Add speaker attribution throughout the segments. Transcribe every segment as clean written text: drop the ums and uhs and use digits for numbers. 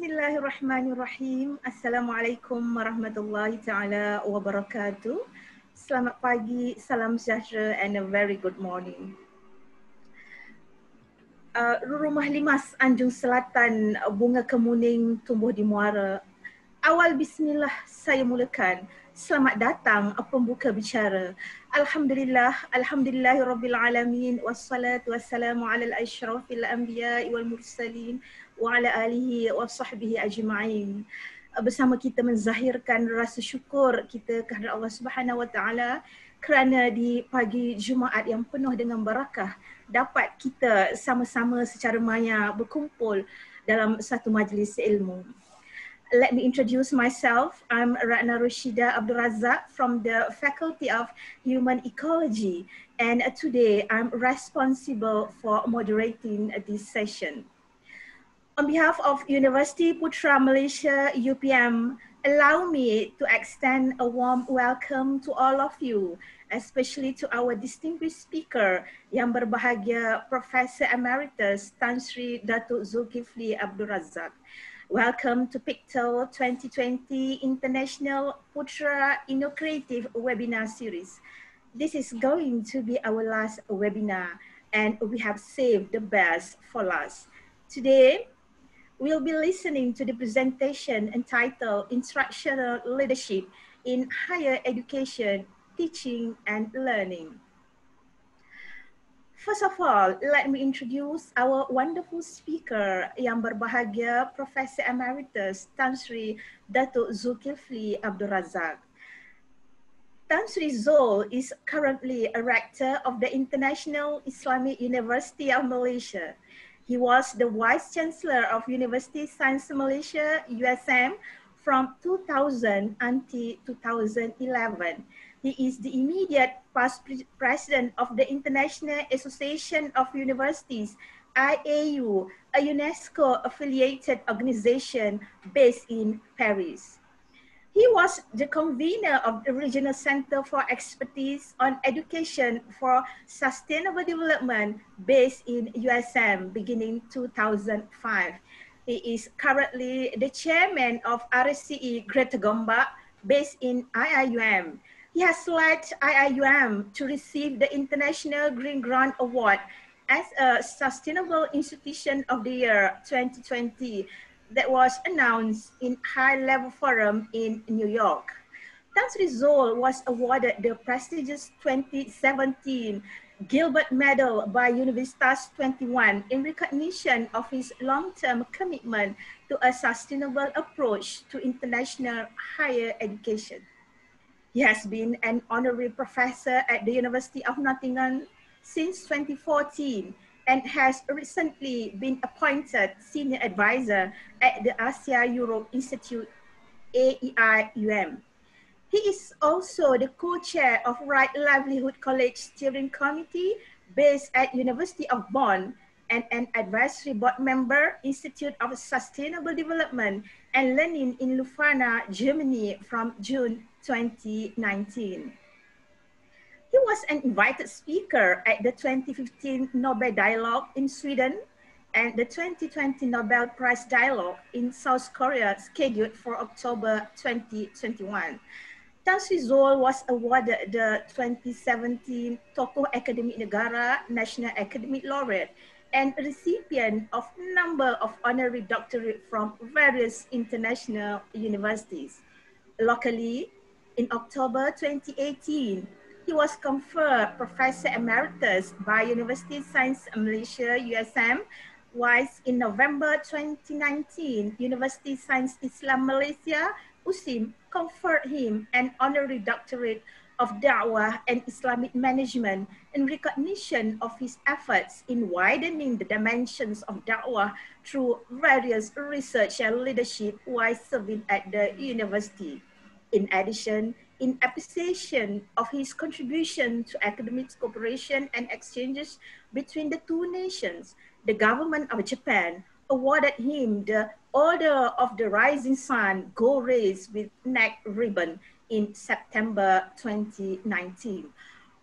Speaker 1: Bismillahirrahmanirrahim. Assalamualaikum warahmatullahi ta'ala wabarakatuh. Selamat pagi, salam sejahtera and a very good morning. Rumah Limas Anjung Selatan, bunga kemuning tumbuh di muara. Awal bismillah saya mulakan. Selamat datang pembuka bicara. Alhamdulillah, alhamdulillahirabbil alamin wassalatu wassalamu alal asyrafil anbiya'i wal mursalin wa ala alihi wa sahbihi ajma'in. Bersama kita menzahirkan rasa syukur kita kepada Allah Subhanahu wa taala kerana di pagi Jumaat yang penuh dengan barakah dapat kita sama-sama secara maya berkumpul dalam satu majlis ilmu. Let me introduce myself. I'm Ratna Rushida Abdul Razak from the Faculty of Human Ecology, and today I'm responsible for moderating this session. On behalf of University Putra Malaysia UPM, allow me to extend a warm welcome to all of you, especially to our distinguished speaker yang berbahagia Professor Emeritus Tan Sri Datuk Zulkifli Abdul Razak. Welcome to PICTO 2020 International Putra Innovative Webinar Series. This is going to be our last webinar and we have saved the best for last. Today, we'll be listening to the presentation entitled Instructional Leadership in Higher Education, Teaching and Learning. First of all, let me introduce our wonderful speaker yang berbahagia Professor Emeritus Tan Sri Datuk Zulkifli Abdul Razak. Tan Sri Zul is currently a rector of the International Islamic University of Malaysia. He was the Vice Chancellor of University Science Malaysia, USM, from 2000 until 2011. He is the immediate past president of the International Association of Universities, IAU, a UNESCO-affiliated organization based in Paris. He was the convener of the Regional Center for Expertise on Education for Sustainable Development based in USM beginning 2005. He is currently the chairman of RSCE Greater Gombak based in IIUM. He has led IIUM to receive the International Green Grant Award as a Sustainable Institution of the Year 2020 that was announced in high-level forum in New York. Tan Sri Zul was awarded the prestigious 2017 Gilbert Medal by Universitas 21 in recognition of his long-term commitment to a sustainable approach to international higher education. He has been an honorary professor at the University of Nottingham since 2014 and has recently been appointed senior advisor at the Asia Europe Institute, AEIUM. He is also the co-chair of Right Livelihood College Steering Committee based at University of Bonn and an advisory board member, Institute of Sustainable Development and Learning in Lufana, Germany from June 2019. He was an invited speaker at the 2015 Nobel Dialogue in Sweden and the 2020 Nobel Prize Dialogue in South Korea scheduled for October 2021. Tan Sri Zul was awarded the 2017 Tokoh Akademik Negara National Academic Laureate and recipient of a number of honorary doctorates from various international universities. Locally, in October 2018, he was conferred Professor Emeritus by University Science Malaysia, USM, whilst in November 2019, University Science Islam Malaysia, USIM, conferred him an honorary doctorate of Da'wah and Islamic Management in recognition of his efforts in widening the dimensions of Da'wah through various research and leadership while serving at the university. In addition, in appreciation of his contribution to academic cooperation and exchanges between the two nations, the government of Japan awarded him the Order of the Rising Sun Gold Race with neck ribbon in September 2019.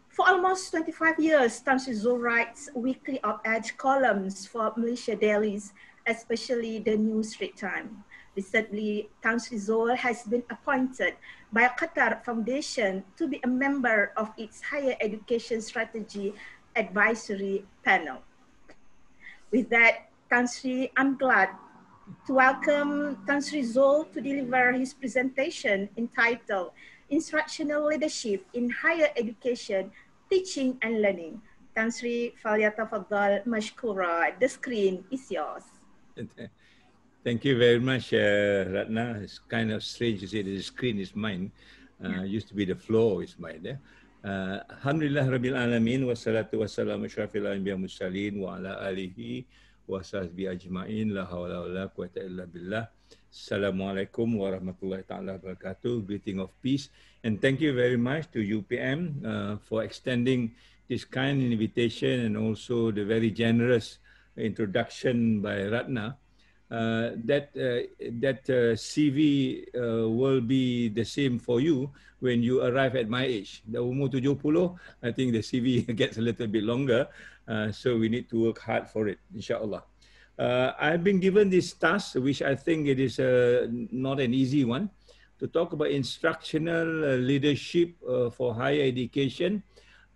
Speaker 1: For almost 25 years, Tan Sri Zul writes weekly op-ed columns for Malaysia dailies, especially the New Straits Times. Recently, Tan Sri Zul has been appointed by Qatar Foundation to be a member of its Higher Education Strategy Advisory Panel. With that, Tan Sri, I'm glad to welcome Tan Sri Zul to deliver his presentation entitled Instructional Leadership in Higher Education, Teaching and Learning. Tan Sri, falyatafaddal mashkura. The screen is yours.
Speaker 2: Thank you very much, Ratna. It's kind of strange to say that the screen is mine. Used to be the floor is mine. Alhamdulillah Rabbil Alamin wa salatu wa salam asyrafil anbiya mursalin wa ala alihi wa sahbihi ajma'in la hawla wa la quwwata illa billah. Assalamualaikum warahmatullahi ta'ala wabarakatuh. Greeting of peace. And thank you very much to UPM for extending this kind invitation and also the very generous introduction by Ratna. That CV will be the same for you when you arrive at my age. The umur 70, I think the CV gets a little bit longer, so we need to work hard for it, inshallah. I've been given this task, which I think it is not an easy one, to talk about instructional leadership for higher education,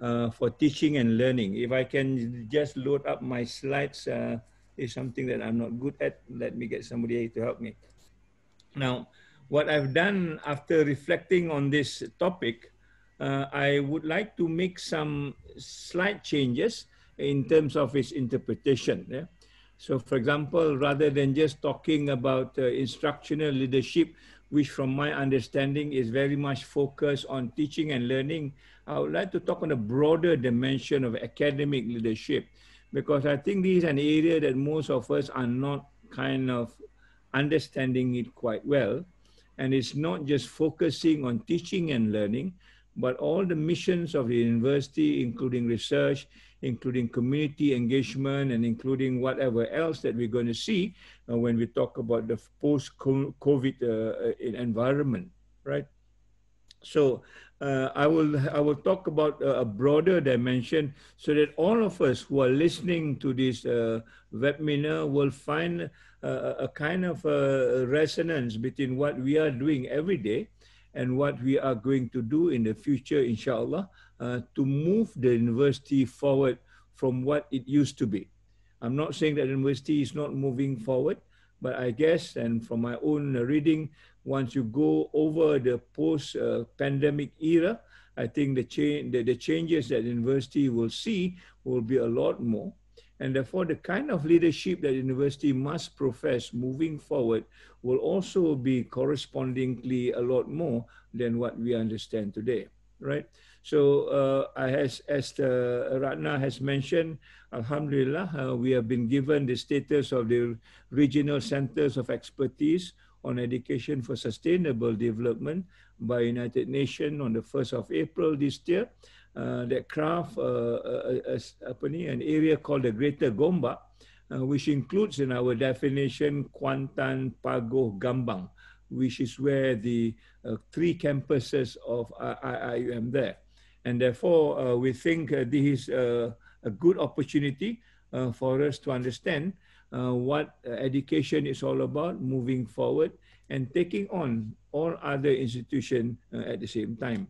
Speaker 2: for teaching and learning. If I can just load up my slides, is something that I'm not good at. Let me get somebody to help me. Now, what I've done after reflecting on this topic, I would like to make some slight changes in terms of its interpretation. Yeah? So, for example, rather than just talking about instructional leadership, which from my understanding is very much focused on teaching and learning, I would like to talk on a broader dimension of academic leadership, because I think this is an area that most of us are not kind of understanding it quite well. And it's not just focusing on teaching and learning, but all the missions of the university, including research, including community engagement, and including whatever else that we're going to see when we talk about the post-COVID environment, right? So I will talk about a broader dimension so that all of us who are listening to this webinar will find a kind of resonance between what we are doing every day and what we are going to do in the future, inshallah, to move the university forward from what it used to be. I'm not saying that the university is not moving forward, but I guess, and from my own reading, once you go over the post-pandemic era, I think the changes that the university will see will be a lot more. And therefore, the kind of leadership that the university must profess moving forward will also be correspondingly a lot more than what we understand today, right? So as Ratna has mentioned, Alhamdulillah, we have been given the status of the regional centers of expertise on education for sustainable development by United Nations on the 1st of April this year. That craft an area called the Greater Gombak, which includes in our definition Kuantan, Pagoh, Gambang, which is where the 3 campuses of IIUM there. And therefore, we think this is a good opportunity for us to understand what education is all about moving forward and taking on all other institutions at the same time,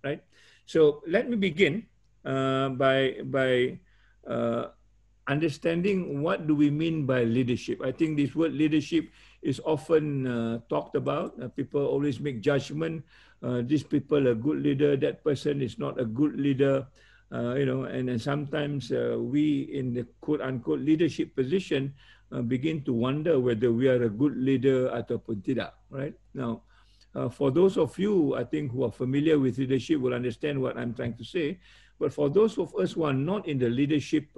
Speaker 2: right? So let me begin by understanding what do we mean by leadership. I think this word leadership is often talked about. People always make judgment. These people are a good leader, that person is not a good leader. And sometimes we in the quote-unquote leadership position begin to wonder whether we are a good leader ataupun tidak, right? Now, for those of you, I think, who are familiar with leadership will understand what I'm trying to say. But for those of us who are not in the leadership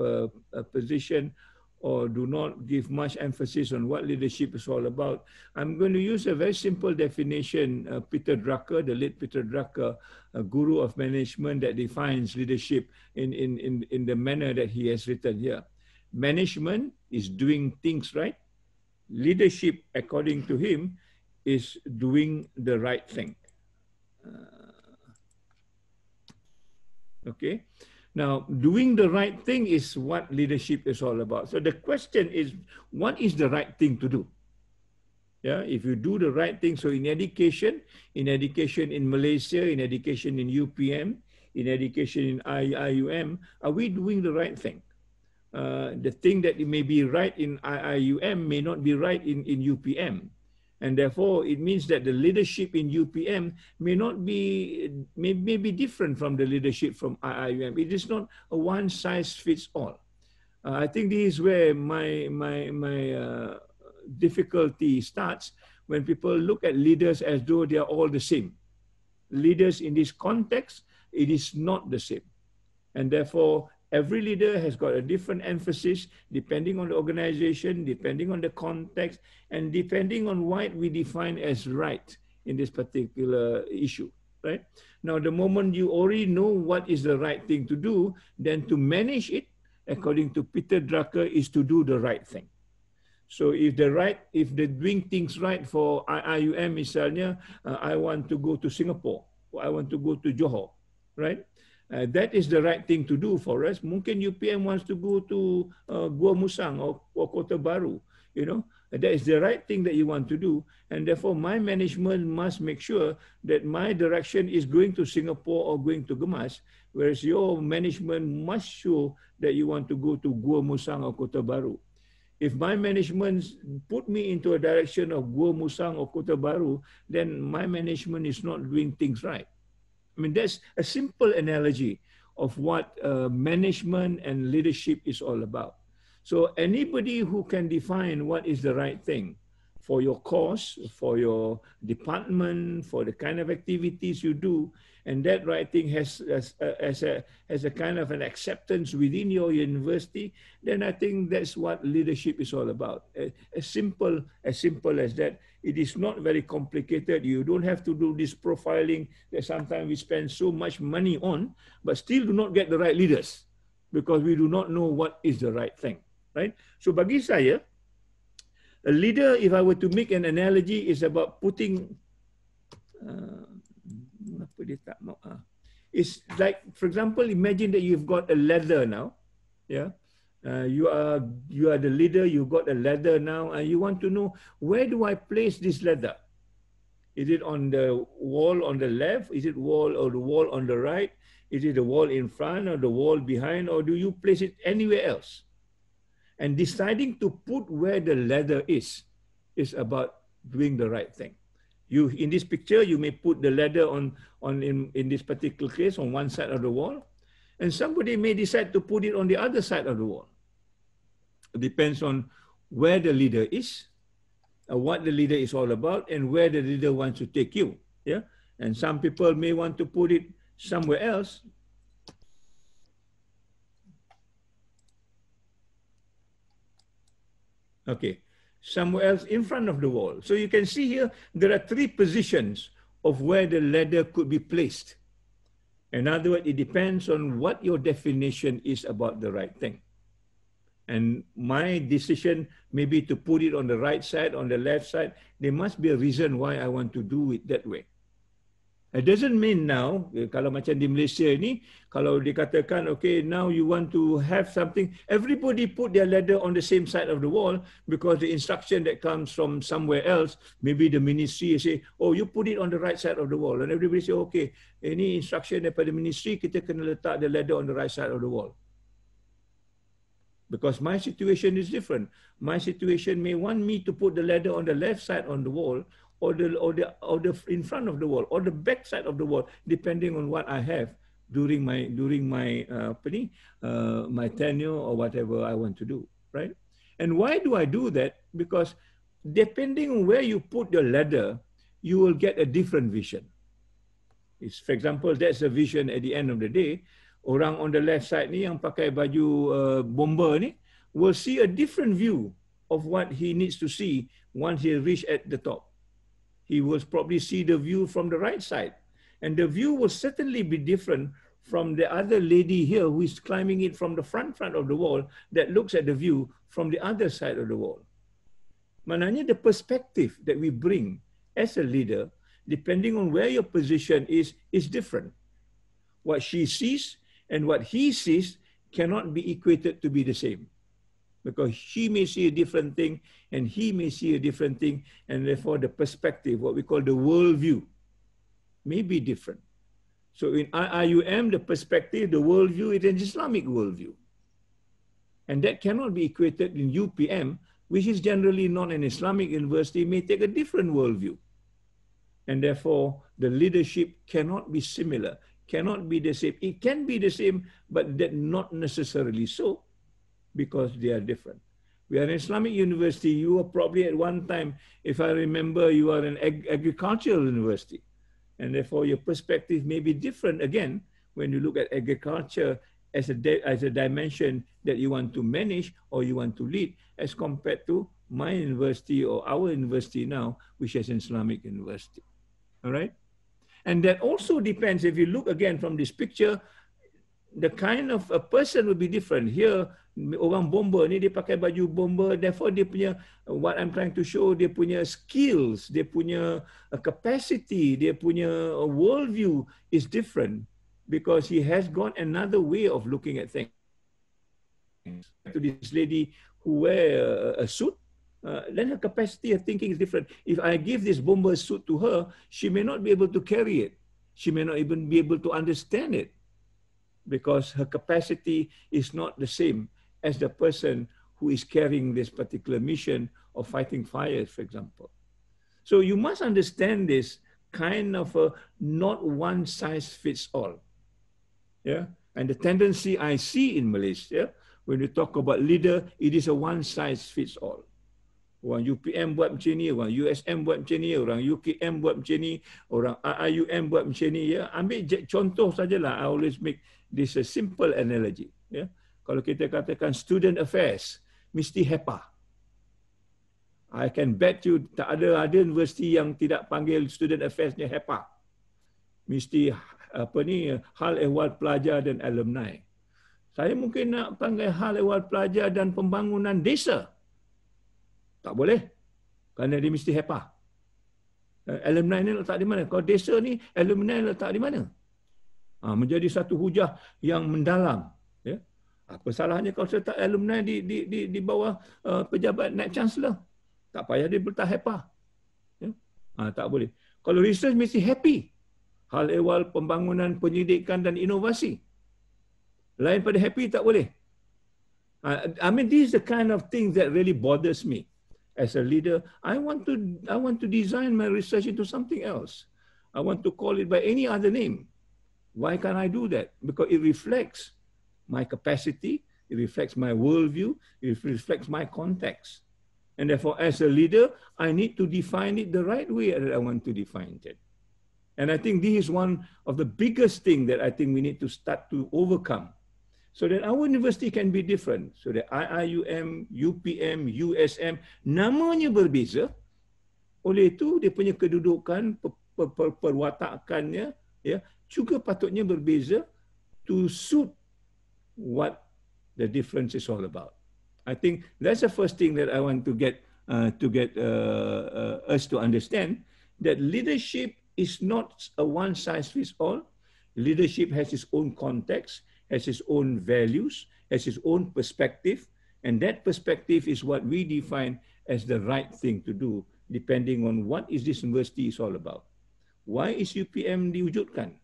Speaker 2: position or do not give much emphasis on what leadership is all about, I'm going to use a very simple definition, Peter Drucker, the late Peter Drucker, a guru of management, that defines leadership in the manner that he has written here. Management is doing things right. Leadership, according to him, is doing the right thing. Okay. Now, doing the right thing is what leadership is all about. So the question is, what is the right thing to do? Yeah, if you do the right thing. So in education in Malaysia, in education in UPM, in education in IIUM, are we doing the right thing? The thing that it may be right in IIUM may not be right in UPM. And therefore, it means that the leadership in UPM may be different from the leadership from IIUM. It is not a one size fits all. I think this is where my difficulty starts, when people look at leaders as though they are all the same. Leaders in this context, it is not the same. And therefore, every leader has got a different emphasis depending on the organization, depending on the context, and depending on what we define as right in this particular issue, right? Now, the moment you already know what is the right thing to do, then to manage it, according to Peter Drucker, is to do the right thing. So if they're doing things right for IIUM misalnya, I want to go to Singapore, or I want to go to Johor, right? That is the right thing to do for us. Mungkin UPM wants to go to Gua Musang or Kota Baru, you know. That is the right thing that you want to do. And therefore, my management must make sure that my direction is going to Singapore or going to Gemas, whereas your management must show that you want to go to Gua Musang or Kota Baru. If my management put me into a direction of Gua Musang or Kota Baru, then my management is not doing things right. I mean, that's a simple analogy of what management and leadership is all about. So anybody who can define what is the right thing for your cause, for your department, for the kind of activities you do, and that right thing has a kind of an acceptance within your university, then I think that's what leadership is all about. As simple as that. It is not very complicated. You don't have to do this profiling that sometimes we spend so much money on, but still do not get the right leaders because we do not know what is the right thing, right? So bagi saya, a leader, if I were to make an analogy, is about putting, it's like, for example, imagine that you've got a ladder now, yeah? You are the leader, you've got a ladder now, and you want to know, where do I place this ladder? Is it on the wall on the left? Is it the wall on the right? Is it the wall in front or the wall behind? Or do you place it anywhere else? And deciding to put where the ladder is about doing the right thing. You, in this picture, you may put the ladder in this particular case on one side of the wall, and somebody may decide to put it on the other side of the wall. It depends on where the leader is, what the leader is all about, and where the leader wants to take you. Yeah, and some people may want to put it somewhere else. Okay, somewhere else in front of the wall. So you can see here, there are three positions of where the ladder could be placed. In other words, it depends on what your definition is about the right thing. And my decision may be to put it on the right side, on the left side. There must be a reason why I want to do it that way. It doesn't mean now, kalau macam di Malaysia ni, kalau dikatakan, okay, now you want to have something, everybody put their ladder on the same side of the wall because the instruction that comes from somewhere else, maybe the ministry say, oh, you put it on the right side of the wall. And everybody say, okay, ini instruction daripada ministry, kita kena letak the ladder on the right side of the wall. Because my situation is different. My situation may want me to put the ladder on the left side on the wall, or the in front of the wall, or the back side of the wall, depending on what I have during my my tenure or whatever I want to do, right? And why do I do that? Because depending on where you put your ladder, you will get a different vision. It's, for example, that's a vision at the end of the day. Orang on the left side ni yang pakai baju bomber ni will see a different view of what he needs to see once he reach at the top. He will probably see the view from the right side. And the view will certainly be different from the other lady here who is climbing it from the front of the wall that looks at the view from the other side of the wall. Maknanya the perspective that we bring as a leader, depending on where your position is different. What she sees and what he sees cannot be equated to be the same. because she may see a different thing and he may see a different thing, and therefore the perspective, what we call the worldview, may be different. So in IIUM, the perspective, the worldview, is an Islamic worldview. And that cannot be equated in UPM, which is generally not an Islamic university, may take a different worldview. And therefore, the leadership cannot be similar, cannot be the same. It can be the same, but that not necessarily so, because they are different. We are an Islamic university. You were probably at one time, if I remember, you are an agricultural university. And therefore, your perspective may be different again when you look at agriculture as a dimension that you want to manage or you want to lead, as compared to my university or our university now, which is an Islamic university. All right? And that also depends, if you look again from this picture, the kind of a person will be different. Here, orang bomber ni dia pakai baju bomber, therefore dia punya, what I'm trying to show, dia punya skills, dia punya capacity, dia punya worldview is different because he has got another way of looking at things. To this lady who wear a suit, then her capacity of thinking is different. If I give this bomber suit to her, she may not be able to carry it. She may not even be able to understand it, because her capacity is not the same as the person who is carrying this particular mission of fighting fires, for example. So you must understand this kind of a not one size fits all. Yeah, and the tendency I see in Malaysia, when we talk about leader, it is a one size fits all. Orang UPM buat macam ni, orang USM buat macam ni, orang UKM buat macam ni, orang IIUM buat macam ni. Ya, ambil contoh sajalah. I always make this a simple analogy. Ya, kalau kita katakan student affairs, mesti HEPA. I can bet you tak ada universiti yang tidak panggil student affairs-nya HEPA. Mesti apa ni, hal ehwal pelajar dan alumni. Saya mungkin nak panggil hal ehwal pelajar dan pembangunan desa. Tak boleh, kerana dia mesti HEPA. Alumni ni letak di mana? Kalau desa ni, alumni letak di mana? Menjadi satu hujah yang mendalam. Ya? Apa salahnya kalau saya letak alumni di bawah pejabat Naib Chancellor? Tak payah dia letak HEPA. Ya? Tak boleh. Kalau research mesti happy. Hal ehwal pembangunan, penyidikan dan inovasi. Lain pada happy tak boleh. I mean, this is the kind of thing that really bothers me. As a leader, I want to design my research into something else. I want to call it by any other name. Why can't I do that? Because it reflects my capacity, it reflects my worldview, it reflects my context. And therefore, as a leader, I need to define it the right way that I want to define it. And I think this is one of the biggest things that I think we need to start to overcome, so that our university can be different. So that IIUM, UPM, USM, namanya berbeza. Oleh itu, dia punya kedudukan, perwatakannya, ya, juga patutnya berbeza to suit what the difference is all about. I think that's the first thing that I want to get us to understand, that leadership is not a one size fits all. Leadership has its own context, has its own values, has its own perspective, and that perspective is what we define as the right thing to do, depending on what is this university is all about. Why is UPM diwujudkan?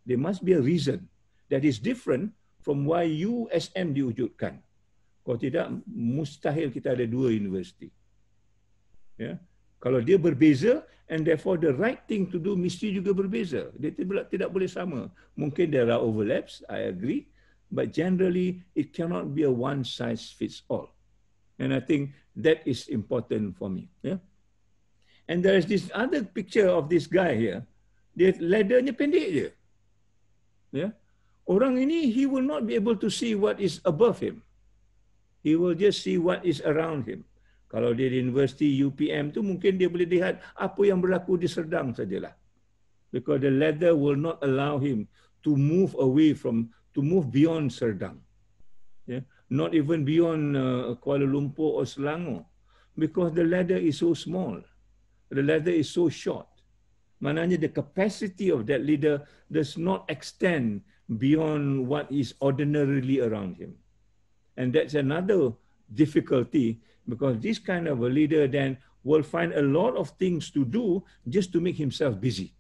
Speaker 2: There must be a reason that is different from why USM diwujudkan. Kalau tidak, mustahil kita ada dua universiti. Ya? Kalau dia berbeza, and therefore the right thing to do mesti juga berbeza. Dia tidak boleh sama. Mungkin there are overlaps, I agree, but generally it cannot be a one size fits all. And I think that is important for me. Yeah? And there is this other picture of this guy here. Dia laddernya pendek je. Yeah? Orang ini, he will not be able to see what is above him. He will just see what is around him. Kalau dia di universiti UPM tu, mungkin dia boleh lihat apa yang berlaku di Serdang sajalah. Because the ladder will not allow him to move away from, to move beyond Serdang. Yeah? Not even beyond Kuala Lumpur or Selangor. Because the ladder is so small. The ladder is so short. Maknanya the capacity of that leader does not extend beyond what is ordinarily around him. And that's another difficulty, because this kind of a leader then will find a lot of things to do just to make himself busy.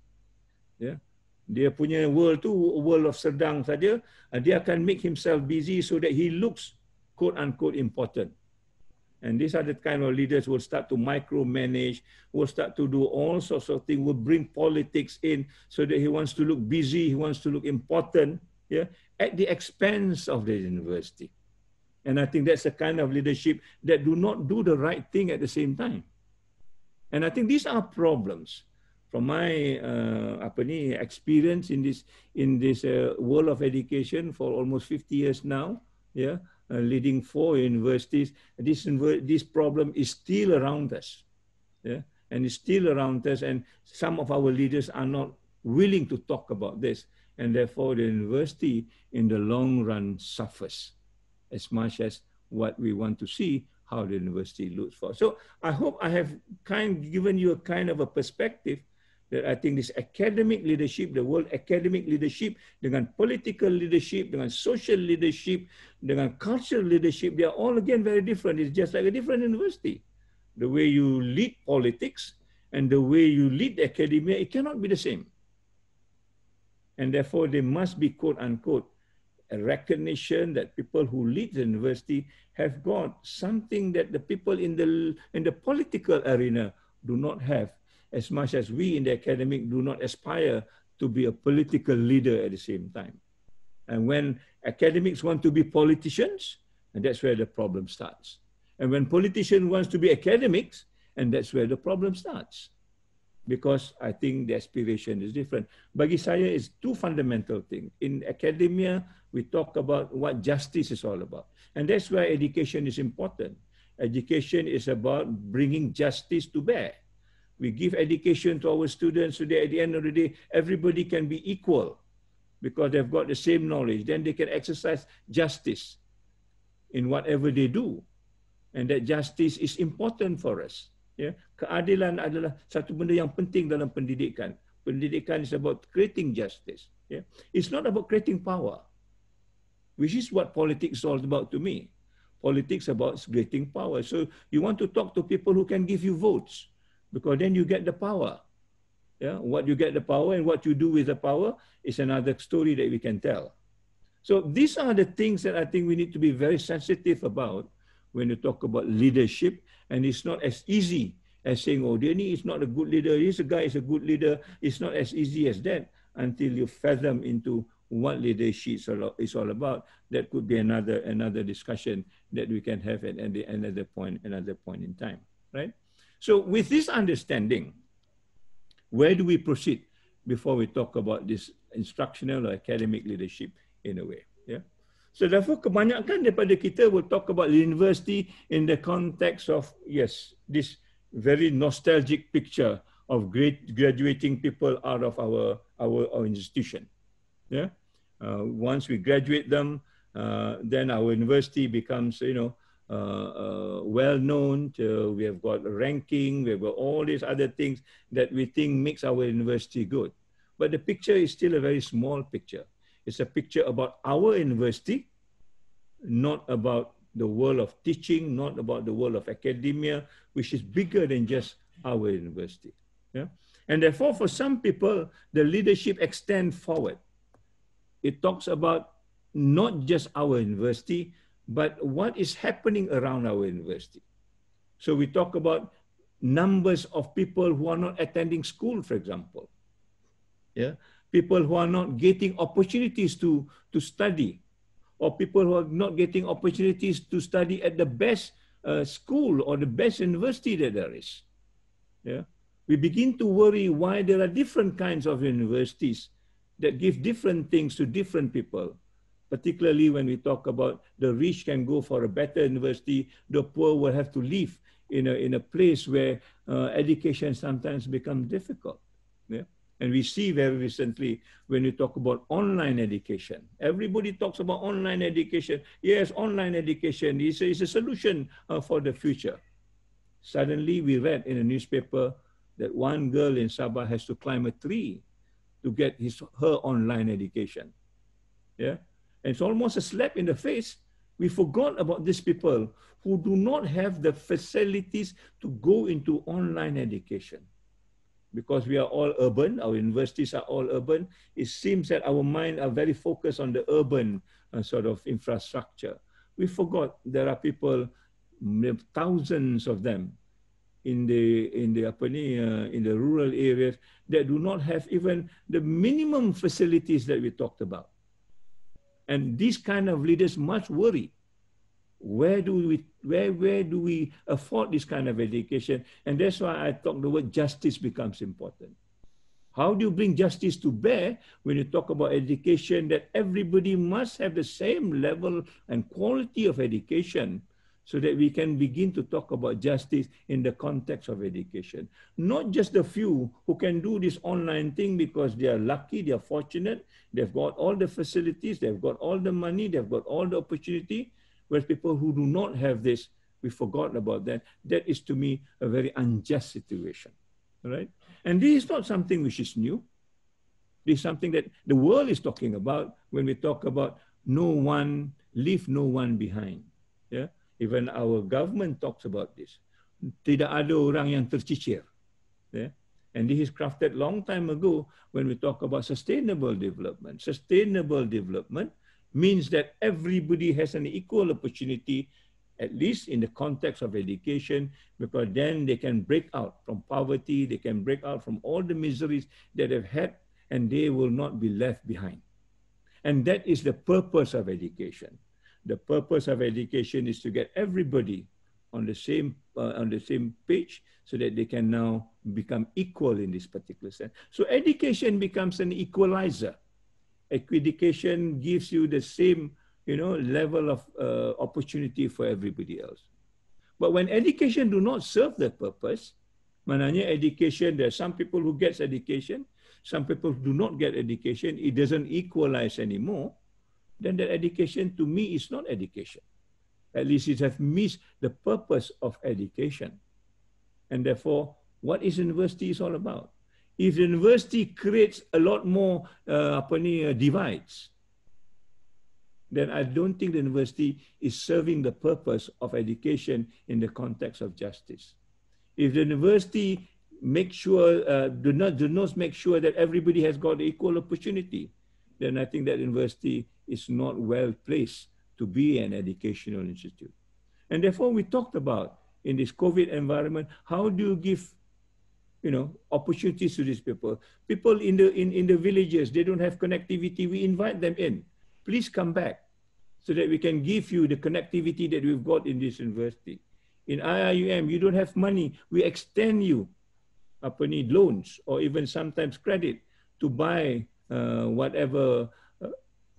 Speaker 2: Yeah. Dia punya world tu world of sedang saja, dia akan make himself busy so that he looks quote unquote important. And these are the kind of leaders who will start to micromanage, will start to do all sorts of things, will bring politics in so that he wants to look busy, he wants to look important, yeah, at the expense of the university. And I think that's the kind of leadership that do not do the right thing at the same time. And I think these are problems. From my experience in this world of education for almost 50 years now, yeah, leading 4 universities, this problem is still around us, yeah, and it's still around us. And some of our leaders are not willing to talk about this, and therefore the university in the long run suffers as much as what we want to see how the university looks for. So I hope I have given you a kind of a perspective that I think this academic leadership, the world academic leadership, dengan political leadership, dengan social leadership, dengan cultural leadership, they are all again very different. It's just like a different university. The way you lead politics and the way you lead academia, it cannot be the same. And therefore, they must be quote unquote a recognition that people who lead the university have got something that the people in the political arena do not have, as much as we in the academic do not aspire to be a political leader at the same time. And when academics want to be politicians, and that's where the problem starts. And when politicians want to be academics, and that's where the problem starts. Because I think the aspiration is different. Bagi saya, it's two fundamental things. In academia, we talk about what justice is all about. And that's why education is important. Education is about bringing justice to bear. We give education to our students so that at the end of the day, everybody can be equal because they've got the same knowledge. Then they can exercise justice in whatever they do. And that justice is important for us. Yeah? Keadilan adalah satu benda yang penting dalam pendidikan. Pendidikan is about creating justice. Yeah? It's not about creating power, which is what politics is all about to me. Politics about creating power. So you want to talk to people who can give you votes, because then you get the power. Yeah? What you get the power and what you do with the power is another story that we can tell. So these are the things that I think we need to be very sensitive about when you talk about leadership. And it's not as easy as saying, oh, Denny is not a good leader, this guy is a good leader. It's not as easy as that until you fathom into what leadership is all about. That could be another discussion that we can have at another point in time, right? So with this understanding, where do we proceed before we talk about this instructional or academic leadership in a way? Yeah. So therefore, kebanyakan daripada kita will talk about university in the context of, yes, this very nostalgic picture of graduating people out of our institution. Yeah. Once we graduate them, then our university becomes, well known. We have got ranking, we have got all these other things that we think makes our university good. But the picture is still a very small picture. It's a picture about our university, not about the world of teaching, not about the world of academia, which is bigger than just our university. Yeah? And therefore, for some people, the leadership extends forward. It talks about not just our university, but what is happening around our university. So we talk about numbers of people who are not attending school, for example. Yeah? People who are not getting opportunities to study, or people who are not getting opportunities to study at the best school or the best university that there is. Yeah? We begin to worry why there are different kinds of universities that give different things to different people, particularly when we talk about the rich can go for a better university, the poor will have to live in a place where education sometimes becomes difficult. Yeah? And we see very recently when we talk about online education, everybody talks about online education. Yes, online education is a solution for the future. Suddenly we read in a newspaper that one girl in Sabah has to climb a tree to get her online education. Yeah, and it's almost a slap in the face We forgot about these people who do not have the facilities to go into online education. Because we are all urban, our universities are all urban, it seems that our mind are very focused on the urban sort of infrastructure. We forgot there are people, thousands of them, in the rural areas that do not have even the minimum facilities that we talked about. And these kind of leaders must worry. Where do we afford this kind of education? And that's why I talk the word justice becomes important. How do you bring justice to bear when you talk about education, that everybody must have the same level and quality of education, so that we can begin to talk about justice in the context of education. Not just the few who can do this online thing because they are lucky, they are fortunate, they've got all the facilities, they've got all the money, they've got all the opportunity, whereas people who do not have this, we forgot about that. That is, to me, a very unjust situation, right? And this is not something which is new. This is something that the world is talking about when we talk about leave no one behind. Yeah, even our government talks about this. Tidak ada orang yang tercicir. Yeah, and this is crafted long time ago when we talk about sustainable development. Sustainable development means that everybody has an equal opportunity, at least in the context of education, because then they can break out from poverty, they can break out from all the miseries that they've had, and they will not be left behind. And that is the purpose of education. The purpose of education is to get everybody on the same page, so that they can now become equal in this particular sense. So education becomes an equalizer. Education gives you the same, level of opportunity for everybody else. But when education do not serve the purpose, mananya education, there are some people who get education, some people who do not get education, it doesn't equalize anymore, then that education to me is not education. At least it has missed the purpose of education. And therefore, what is university is all about? If the university creates a lot more divides, then I don't think the university is serving the purpose of education in the context of justice. If the university make sure, do not make sure that everybody has got equal opportunity, then I think that university is not well placed to be an educational institute. And therefore, we talked about in this COVID environment, how do you give opportunities to these people? People in the villages, they don't have connectivity, we invite them in. Please come back so that we can give you the connectivity that we've got in this university. In IIUM, you don't have money, we extend you loans or even sometimes credit to buy whatever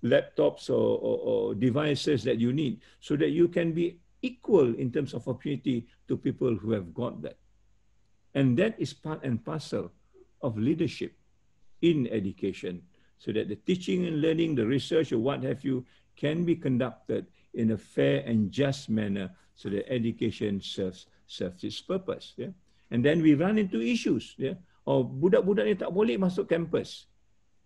Speaker 2: laptops or devices that you need, so that you can be equal in terms of opportunity to people who have got that. And that is part and parcel of leadership in education, so that the teaching and learning, the research or what have you, can be conducted in a fair and just manner, so that education serves its purpose. Yeah? And then we run into issues. Yeah? Or budak-budak ni tak boleh masuk campus.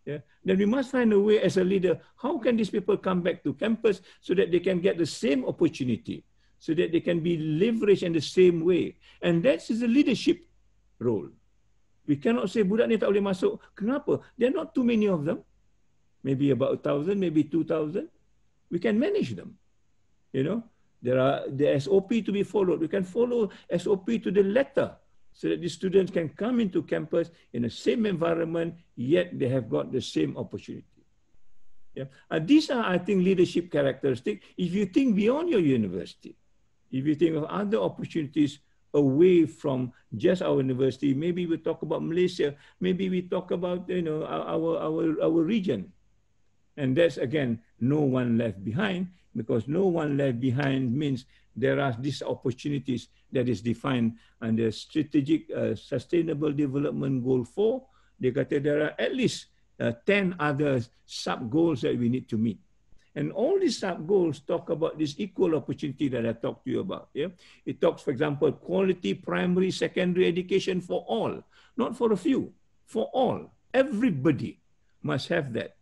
Speaker 2: Yeah? Then we must find a way as a leader, how can these people come back to campus so that they can get the same opportunity, so that they can be leveraged in the same way. And that is the leadership role. We cannot say budak ni tak boleh masuk. Kenapa? There are not too many of them. Maybe about 1,000, maybe 2,000. We can manage them. There are the SOP to be followed. We can follow SOP to the letter, so that the students can come into campus in the same environment, yet they have got the same opportunity. Yeah. These are, I think, leadership characteristics. If you think beyond your university, if you think of other opportunities away from just our university, maybe we talk about Malaysia, maybe we talk about our region. And that's, again, no one left behind, because no one left behind means there are these opportunities that is defined under Strategic Sustainable Development Goal 4. They kata there are at least 10 other sub-goals that we need to meet. And all these sub-goals talk about this equal opportunity that I talked to you about. Yeah? It talks, for example, quality primary, secondary education for all, not for a few, for all. Everybody must have that.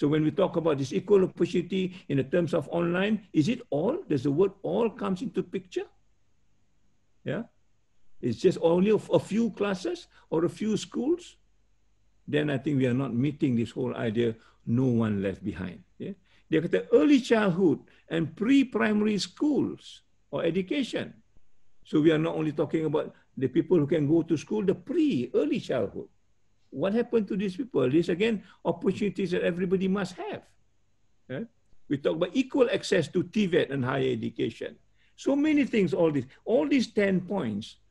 Speaker 2: So when we talk about this equal opportunity in the terms of online, is it all? Does the word all comes into picture? Yeah. It's just only a few classes or a few schools? Then I think we are not meeting this whole idea, no one left behind. Yeah? Dia kata early childhood and pre-primary schools or education. So we are not only talking about the people who can go to school, the early childhood. What happened to these people? These, again, opportunities that everybody must have. Right? We talk about equal access to TVET and higher education. So many things, all these 10 points,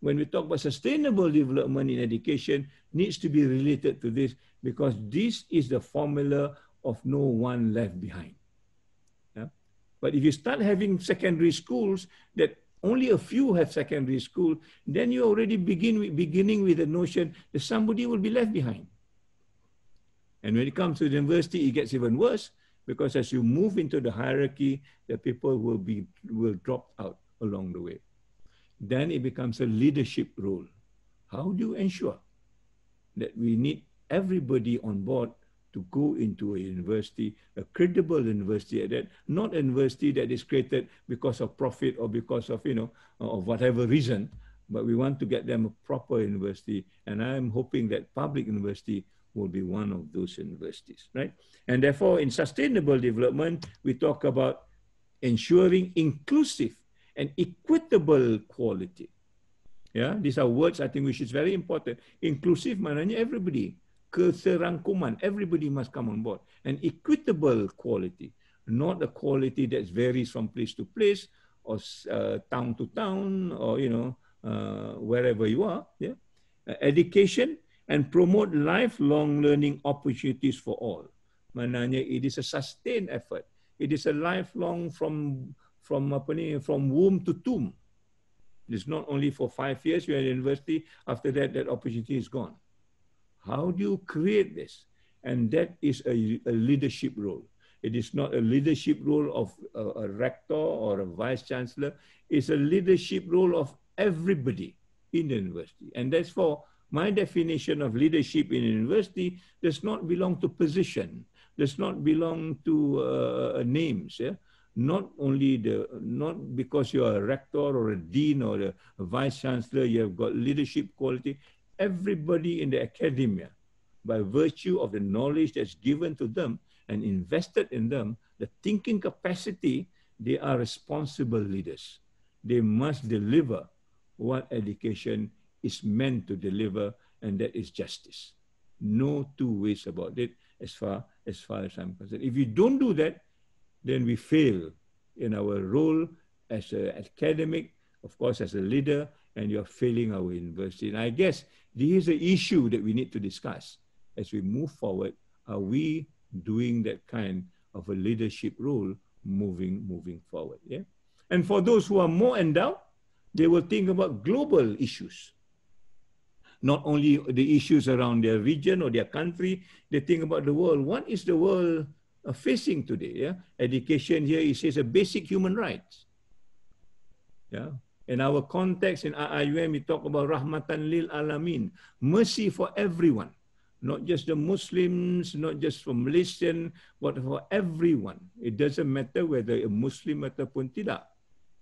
Speaker 2: when we talk about sustainable development in education, needs to be related to this, because this is the formula of no one left behind. Yeah? But if you start having secondary schools that only a few have secondary school, then you already beginning with the notion that somebody will be left behind. And when it comes to the university, it gets even worse, because as you move into the hierarchy, the people will drop out along the way. Then it becomes a leadership role. How do you ensure that we need everybody on board to go into a university, a credible university at that, not a university that is created because of profit or because of, of whatever reason, but we want to get them a proper university. And I'm hoping that public university will be one of those universities, right? And therefore, in sustainable development, we talk about ensuring inclusive and equitable quality. Yeah, these are words I think which is very important. Inclusive maknanya everybody. Keserangkuman, everybody must come on board. And equitable quality, not a quality that varies from place to place or town to town or, wherever you are. Yeah? Education and promote lifelong learning opportunities for all. Maknanya it is a sustained effort. It is a lifelong from womb to tomb. It's not only for 5 years you're at university, after that, that opportunity is gone. How do you create this? And that is a leadership role. It is not a leadership role of a rector or a vice chancellor. It's a leadership role of everybody in the university. And that's for my definition of leadership in a university does not belong to position, does not belong to names. Yeah? Not because you're a rector or a dean or a vice chancellor, you have got leadership quality. Everybody in the academia, by virtue of the knowledge that's given to them and invested in them, the thinking capacity, they are responsible leaders. They must deliver what education is meant to deliver, and that is justice. No two ways about it as far as I'm concerned. If you don't do that, then we fail in our role as an academic, of course, as a leader, and you're failing our university. And I guess this is an issue that we need to discuss as we move forward. Are we doing that kind of a leadership role moving forward? Yeah. And for those who are more endowed, they will think about global issues. Not only the issues around their region or their country, they think about the world. What is the world facing today? Yeah? Education here, it says a basic human rights. Yeah. In our context, in IUM, we talk about rahmatan lil alamin, mercy for everyone, not just the Muslims, not just for Malaysian, but for everyone. It doesn't matter whether a Muslim ataupun tidak.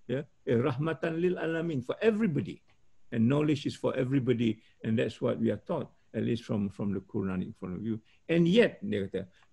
Speaker 2: Yeah, rahmatan lil alamin, for everybody, and knowledge is for everybody, and that's what we are taught, at least from the Quranic point of view. And yet,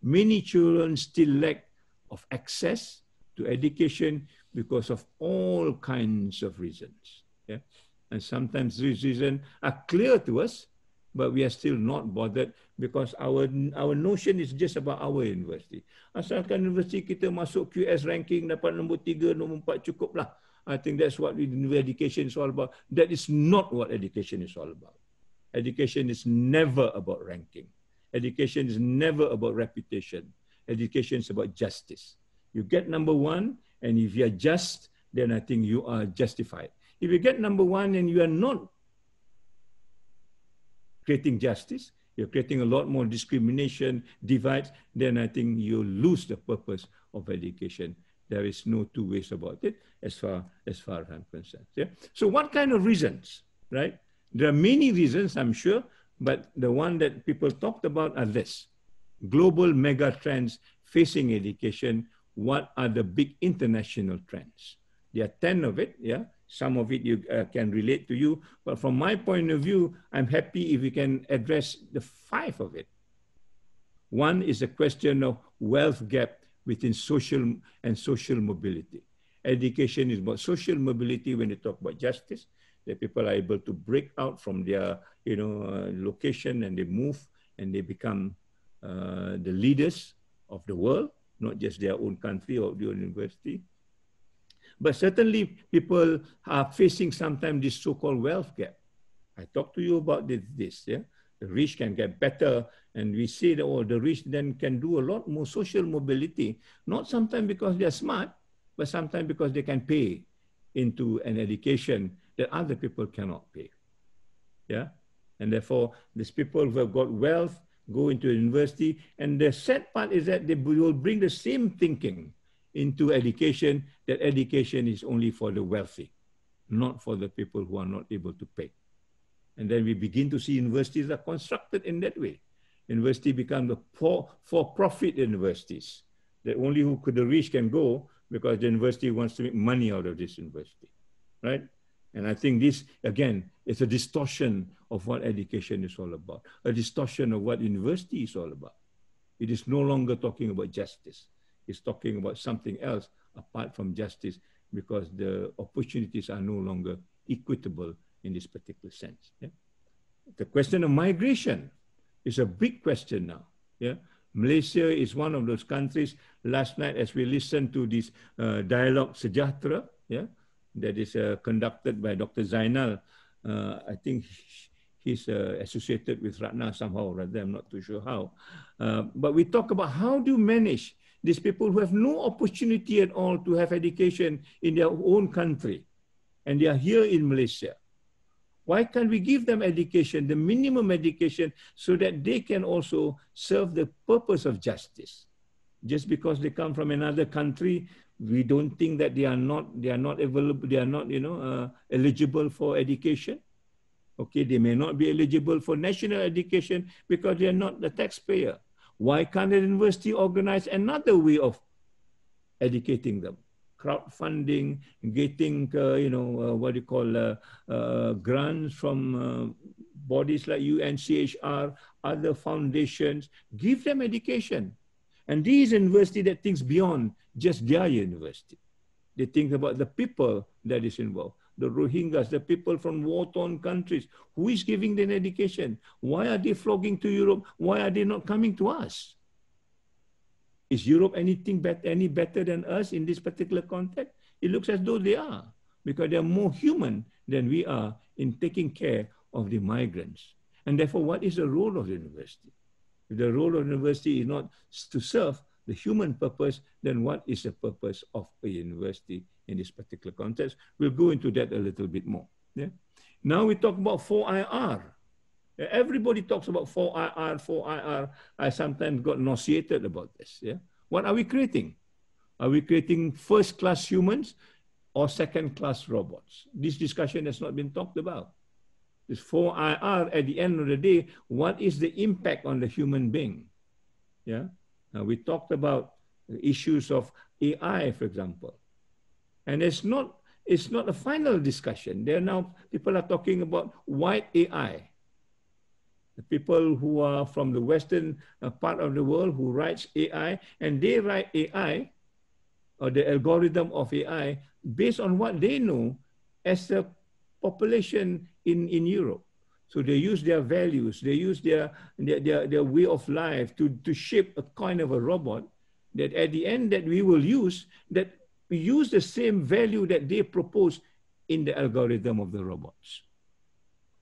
Speaker 2: many children still lack of access to education because of all kinds of reasons. Yeah? And sometimes these reasons are clear to us, but we are still not bothered because our notion is just about our university. Asalkan universiti kita masuk QS ranking, dapat nombor 3, nombor 4 cukup lah. I think that's what education is all about. That is not what education is all about. Education is never about ranking. Education is never about reputation. Education is about justice. You get number 1, and if you are just, then I think you are justified. If you get number 1 and you are not creating justice, you're creating a lot more discrimination, divides, then I think you lose the purpose of education. There is no two ways about it as far as I'm concerned. Yeah? So what kind of reasons, right? There are many reasons, I'm sure, but the one that people talked about are this. global mega trends facing education. What are the big international trends? There are 10 of it, yeah. Some of it you can relate to you, but from my point of view, I'm happy if we can address the 5 of it. One is a question of wealth gap within social and social mobility. Education is about social mobility when you talk about justice, that people are able to break out from their location and they move and they become the leaders of the world, not just their own country or their own university. But certainly people are facing sometimes this so-called wealth gap. I talked to you about this, yeah? The rich can get better, and we say that the rich then can do a lot more social mobility, not sometimes because they're smart, but sometimes because they can pay into an education that other people cannot pay. Yeah? And therefore, these people who have got wealth go into university, and the sad part is that they will bring the same thinking into education, that education is only for the wealthy, not for the people who are not able to pay. And then we begin to see universities are constructed in that way. University become the for-profit universities, that only the rich can go because the university wants to make money out of this university, right? And I think this, again, is a distortion of what education is all about, a distortion of what university is all about. It is no longer talking about justice. It's talking about something else apart from justice, because the opportunities are no longer equitable in this particular sense. Yeah? The question of migration is a big question now. Yeah? Malaysia is one of those countries. Last night, as we listened to this dialogue Sejahtera, yeah, that is conducted by Dr. Zainal, I think he's associated with Ratna somehow, rather, I'm not too sure how. But we talk about how do you manage these people who have no opportunity at all to have education in their own country, and they are here in Malaysia. Why can't we give them education, the minimum education, so that they can also serve the purpose of justice? Just because they come from another country, we don't think that they are not available, they are not eligible for education. Okay, they may not be eligible for national education because they are not the taxpayer. Why can't the university organize another way of educating them? Crowdfunding, getting grants from bodies like UNCHR, other foundations, give them education. And these university that thinks beyond just their university. They think about the people that is involved, the Rohingyas, the people from war-torn countries. Who is giving them education? Why are they flocking to Europe? Why are they not coming to us? Is Europe any better than us in this particular context? It looks as though they are, because they are more human than we are in taking care of the migrants. And therefore, what is the role of the university? If the role of the university is not to serve the human purpose, then what is the purpose of a university in this particular context? We'll go into that a little bit more. Yeah? Now we talk about 4IR. Everybody talks about 4IR, 4IR. I sometimes got nauseated about this. Yeah? What are we creating? Are we creating first-class humans or second-class robots? This discussion has not been talked about. This 4IR, at the end of the day, what is the impact on the human being? Yeah? Now, we talked about the issues of AI, for example. And it's not a final discussion. People are talking about white AI. The people who are from the Western part of the world who writes AI, and they write AI, or the algorithm of AI, based on what they know as a population in Europe. So they use their values, they use their way of life to shape a kind of a robot that at the end that we will use, that we use the same value that they propose in the algorithm of the robots.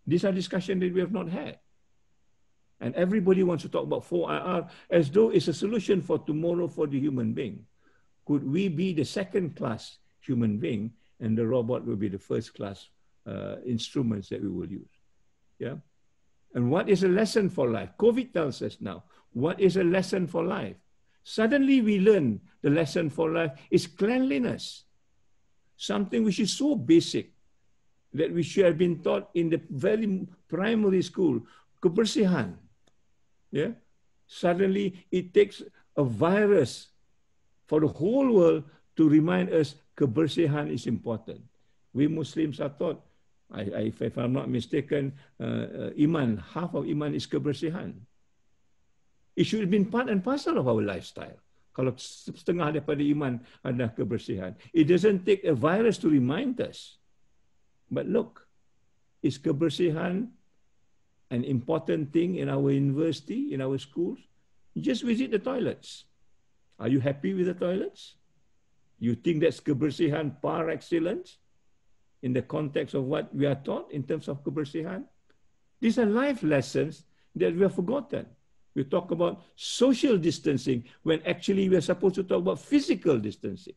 Speaker 2: These are discussions that we have not had. And everybody wants to talk about 4IR as though it's a solution for tomorrow for the human being. Could we be the second-class human being and the robot will be the first-class instruments that we will use? Yeah. And what is a lesson for life? COVID tells us now, what is a lesson for life? Suddenly we learn the lesson for life is cleanliness. Something which is so basic that we should have been taught in the very primary school, kebersihan. Yeah. Suddenly, it takes a virus for the whole world to remind us kebersihan is important. We Muslims are taught, if I'm not mistaken, iman, half of iman is kebersihan. It should have been part and parcel of our lifestyle. Kalau setengah daripada iman adalah kebersihan. It doesn't take a virus to remind us. But look, is kebersihan an important thing in our university, in our schools? You just visit the toilets. Are you happy with the toilets? You think that's kebersihan par excellence in the context of what we are taught in terms of kebersihan? These are life lessons that we have forgotten. We talk about social distancing when actually we are supposed to talk about physical distancing.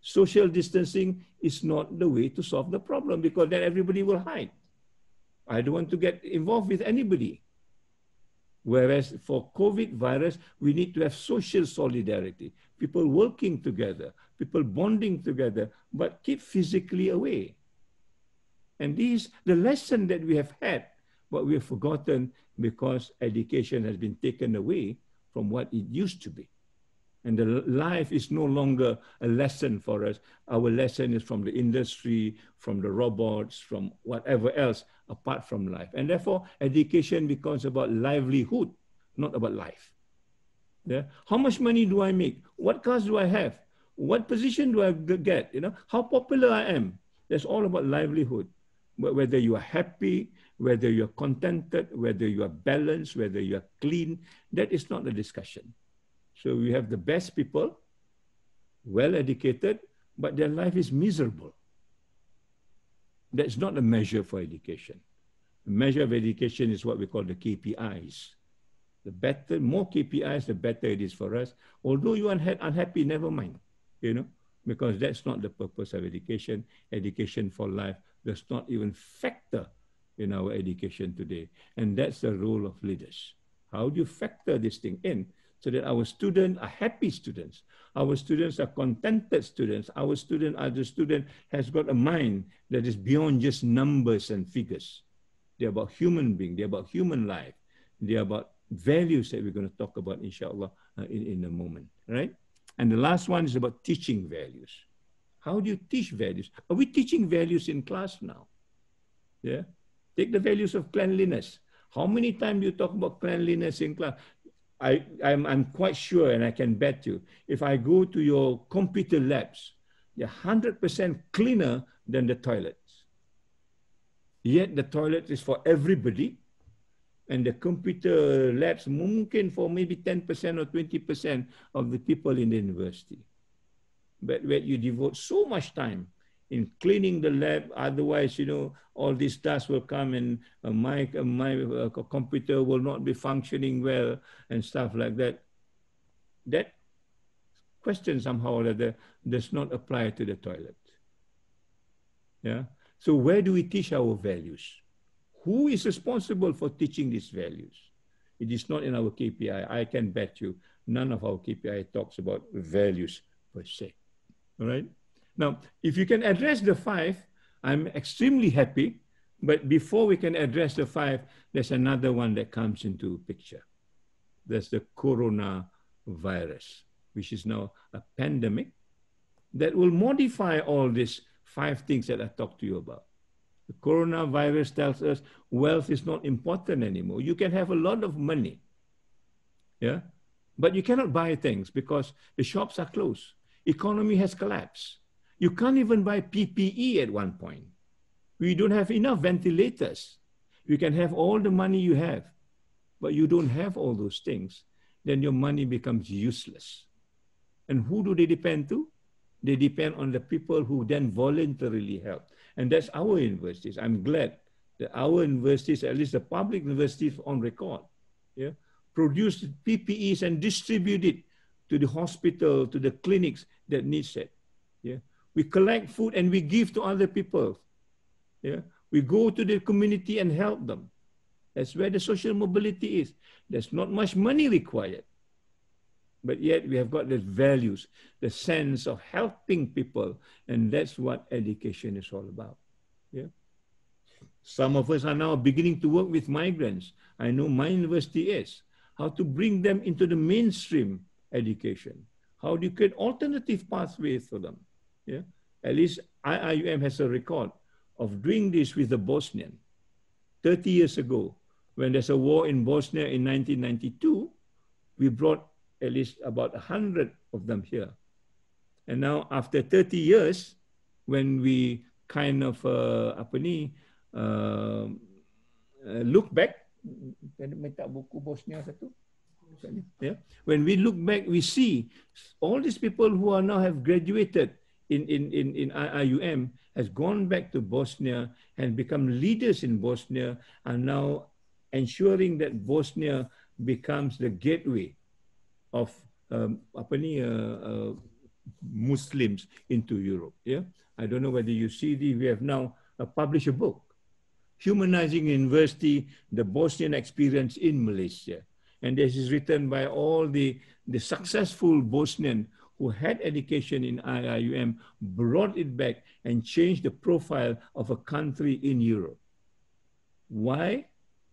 Speaker 2: Social distancing is not the way to solve the problem because then everybody will hide. I don't want to get involved with anybody. Whereas for COVID virus, we need to have social solidarity, people working together, people bonding together, but keep physically away. And these, the lesson that we have had, but we have forgotten because education has been taken away from what it used to be. And the life is no longer a lesson for us. Our lesson is from the industry, from the robots, from whatever else apart from life. And therefore, education becomes about livelihood, not about life. Yeah? How much money do I make? What cars do I have? What position do I get? You know, how popular I am? That's all about livelihood. But whether you are happy, whether you're contented, whether you are balanced, whether you are clean, that is not a discussion. So we have the best people, well educated, but their life is miserable. That's not a measure for education. The measure of education is what we call the KPIs. The better, more KPIs, the better it is for us. Although you are unhappy, never mind, you know, because that's not the purpose of education. Education for life does not even factor in our education today. And that's the role of leaders. How do you factor this thing in so that our students are happy students? Our students are contented students. Our student, as a student, has got a mind that is beyond just numbers and figures. They're about human being. They're about human life. They're about values that we're going to talk about, inshallah, in a moment, right? And the last one is about teaching values. How do you teach values? Are we teaching values in class now? Yeah. Take the values of cleanliness. How many times do you talk about cleanliness in class? I'm quite sure, and I can bet you, if I go to your computer labs, they're 100% cleaner than the toilets. Yet the toilet is for everybody, and the computer labs mungkin for maybe 10% or 20% of the people in the university. But where you devote so much time in cleaning the lab, otherwise, you know, all these dust will come and my computer will not be functioning well and stuff like that. That question somehow or other does not apply to the toilet. Yeah. So where do we teach our values? Who is responsible for teaching these values? It is not in our KPI. I can bet you none of our KPI talks about values per se. All right. Now, if you can address the 5, I'm extremely happy. But before we can address the 5, there's another one that comes into picture. That's the coronavirus, which is now a pandemic that will modify all these 5 things that I talked to you about. The coronavirus tells us wealth is not important anymore. You can have a lot of money, yeah, but you cannot buy things because the shops are closed. Economy has collapsed. You can't even buy PPE at one point. We don't have enough ventilators. You can have all the money you have, but you don't have all those things, then your money becomes useless. And who do they depend to? They depend on the people who then voluntarily help. And that's our universities. I'm glad that our universities, at least the public universities on record, yeah, produce PPEs and distribute it to the hospital, to the clinics that needs it. Yeah. We collect food and we give to other people. Yeah. We go to the community and help them. That's where the social mobility is. There's not much money required. But yet we have got the values, the sense of helping people. And that's what education is all about. Yeah. Some of us are now beginning to work with migrants. I know my university is. how to bring them into the mainstream education. How do you create alternative pathways for them? Yeah, at least IIUM has a record of doing this with the Bosnian. 30 years ago, when there's a war in Bosnia in 1992, we brought at least about 100 of them here. And now after 30 years, when we kind of look back, yeah. When we look back, we see all these people who are now have graduated in IIUM has gone back to Bosnia and become leaders in Bosnia, and now ensuring that Bosnia becomes the gateway of Muslims into Europe. Yeah, I don't know whether you see we have now published a book, Humanizing University, the Bosnian Experience in Malaysia. And this is written by all the successful Bosnian who had education in IIUM, brought it back and changed the profile of a country in Europe. Why?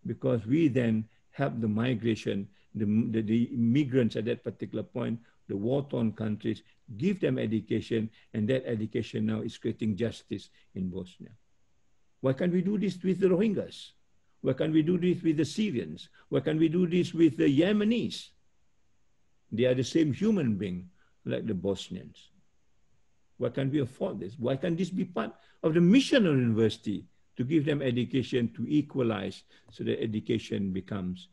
Speaker 2: Because we then help the migration, the migrants at that particular point, the war-torn countries, give them education, and that education now is creating justice in Bosnia. Why can't we do this with the Rohingyas? Why can't we do this with the Syrians? Why can't we do this with the Yemenis? They are the same human being like the Bosnians. Why can't we afford this? Why can't this be part of the mission of the university to give them education, to equalize so that education becomes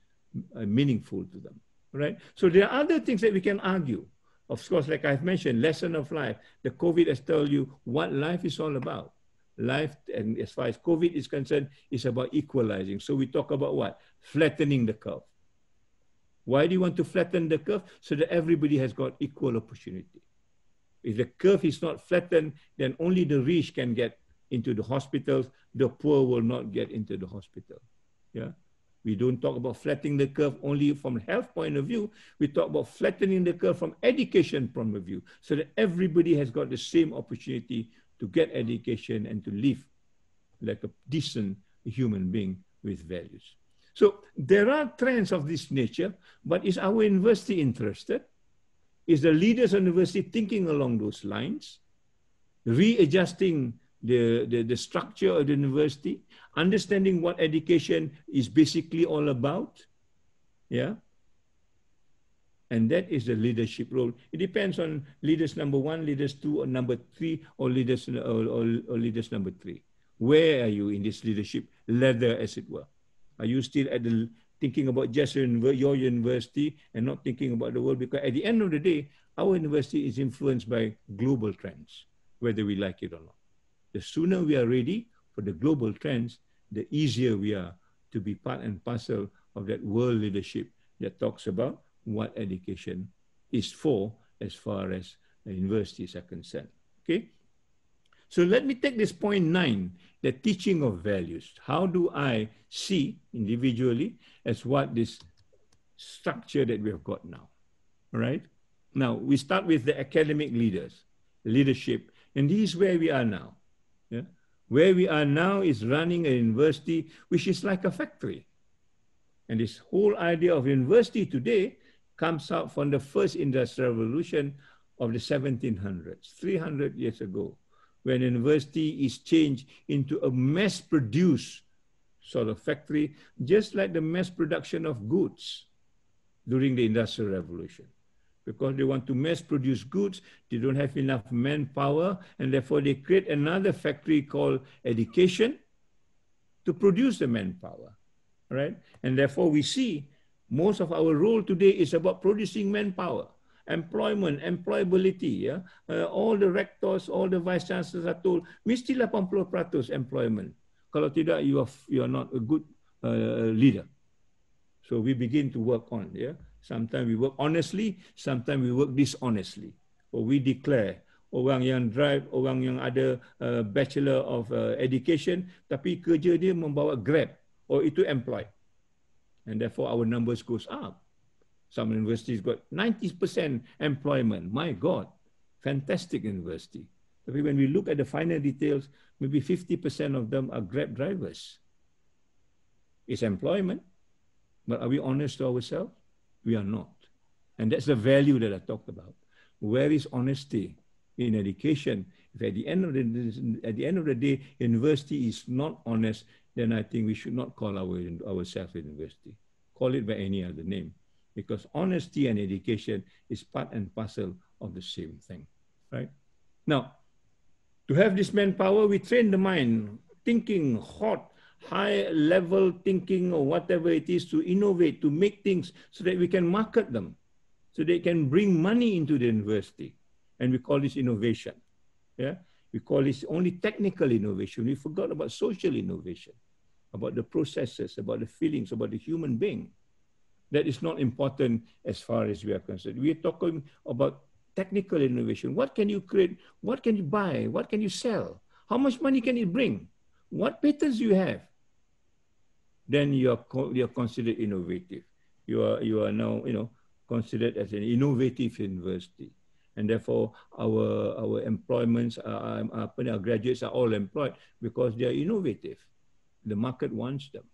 Speaker 2: meaningful to them, right? So there are other things that we can argue. Of course, like I've mentioned, lesson of life. The COVID has told you what life is all about. Life, and as far as COVID is concerned, is about equalizing. So we talk about what? Flattening the curve. Why do you want to flatten the curve? So that everybody has got equal opportunity. If the curve is not flattened, then only the rich can get into the hospitals. The poor will not get into the hospital. Yeah. We don't talk about flattening the curve only from a health point of view. We talk about flattening the curve from education point of view, so that everybody has got the same opportunity to get education and to live like a decent human being with values. So there are trends of this nature, but is our university interested? Is the leaders of the university thinking along those lines, readjusting the structure of the university, understanding what education is basically all about? Yeah. And that is the leadership role. It depends on leaders number 1, leaders 2, or number 3, or leaders number 3. Where are you in this leadership ladder, as it were? Are you still at the thinking about just your university and not thinking about the world? Because at the end of the day, our university is influenced by global trends, whether we like it or not. The sooner we are ready for the global trends, the easier we are to be part and parcel of that world leadership that talks about what education is for as far as the universities are concerned. Okay? So let me take this point 9, the teaching of values. How do I see individually as what this structure that we have got now? All right? Now, we start with the academic leadership, and this is where we are now. Yeah? Where we are now is running a university which is like a factory. And this whole idea of university today comes out from the first industrial revolution of the 1700s, 300 years ago, when university is changed into a mass-produced sort of factory, just like the mass production of goods during the Industrial Revolution. Because they want to mass-produce goods, they don't have enough manpower, and therefore they create another factory called education to produce the manpower, right? And therefore we see most of our role today is about producing manpower, employment, employability. Yeah? All the rectors, all the vice chancellors are told, mesti 80% employment. Kalau tidak, you are not a good leader. So we begin to work on. Yeah? Sometimes we work honestly, sometimes we work dishonestly. Or we declare orang yang drive, orang yang ada bachelor of education, tapi kerja dia membawa Grab, or itu employed. And therefore our numbers goes up. Some universities got 90% employment. My God, fantastic university. But when we look at the finer details, maybe 50% of them are Grab drivers. It's employment, but are we honest to ourselves? We are not. And that's the value that I talked about. Where is honesty in education? If at the end of the day, university is not honest, then I think we should not call ourselves a university. Call it by any other name. Because honesty and education is part and parcel of the same thing, right? Now, to have this manpower, we train the mind, thinking hot, high-level thinking or whatever it is to innovate, to make things so that we can market them, so they can bring money into the university. And we call this innovation. Yeah, we call this only technical innovation. We forgot about social innovation, about the processes, about the feelings, about the human being. That is not important as far as we are concerned. We are talking about technical innovation. What can you create? What can you buy? What can you sell? How much money can it bring? What patents you have? Then you are considered innovative. You are now considered as an innovative university, and therefore our employments, our graduates are all employed because they are innovative. The market wants them,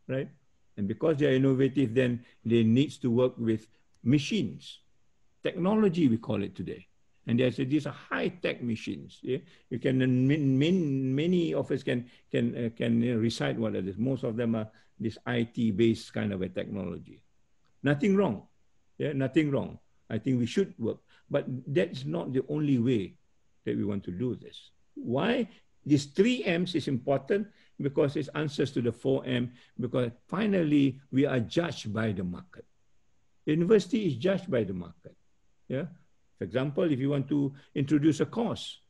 Speaker 2: right? And because they are innovative, then they need to work with machines, technology we call it today. And these are high-tech machines. Yeah? You can many of us can recite what it is. Most of them are this IT-based kind of a technology. Nothing wrong. Yeah, nothing wrong. I think we should work, but that's not the only way that we want to do this. Why? These 3 M's is important because it's answers to the 4 M, because finally we are judged by the market. The university is judged by the market. Yeah. For example, if you want to introduce a course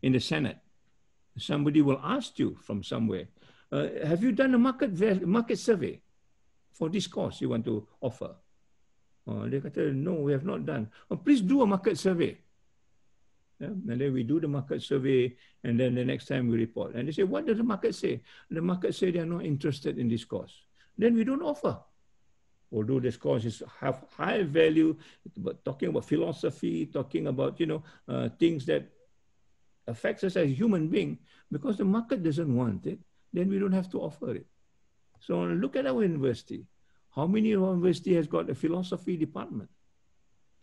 Speaker 2: in the Senate, somebody will ask you from somewhere, have you done a market survey for this course you want to offer? They kata, no, we have not done. Please do a market survey. Yeah? And then we do the market survey, and then the next time we report. And they say, what does the market say? The market say they are not interested in this course. Then we don't offer. Although this course is have high value, but talking about philosophy, talking about things that affects us as a human being, because the market doesn't want it, then we don't have to offer it. So look at our university. How many of our university has got a philosophy department?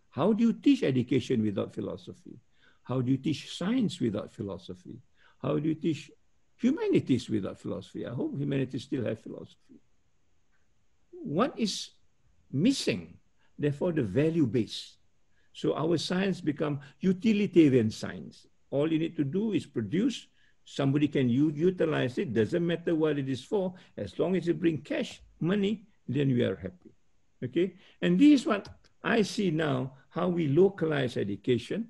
Speaker 2: How do you teach education without philosophy? How do you teach science without philosophy? How do you teach humanities without philosophy? I hope humanities still have philosophy. What is missing? Therefore, the value base. So our science become utilitarian science. All you need to do is produce. Somebody can utilize it. Doesn't matter what it is for. As long as it brings cash, money, then we are happy. Okay? And this is what I see now, how we localize education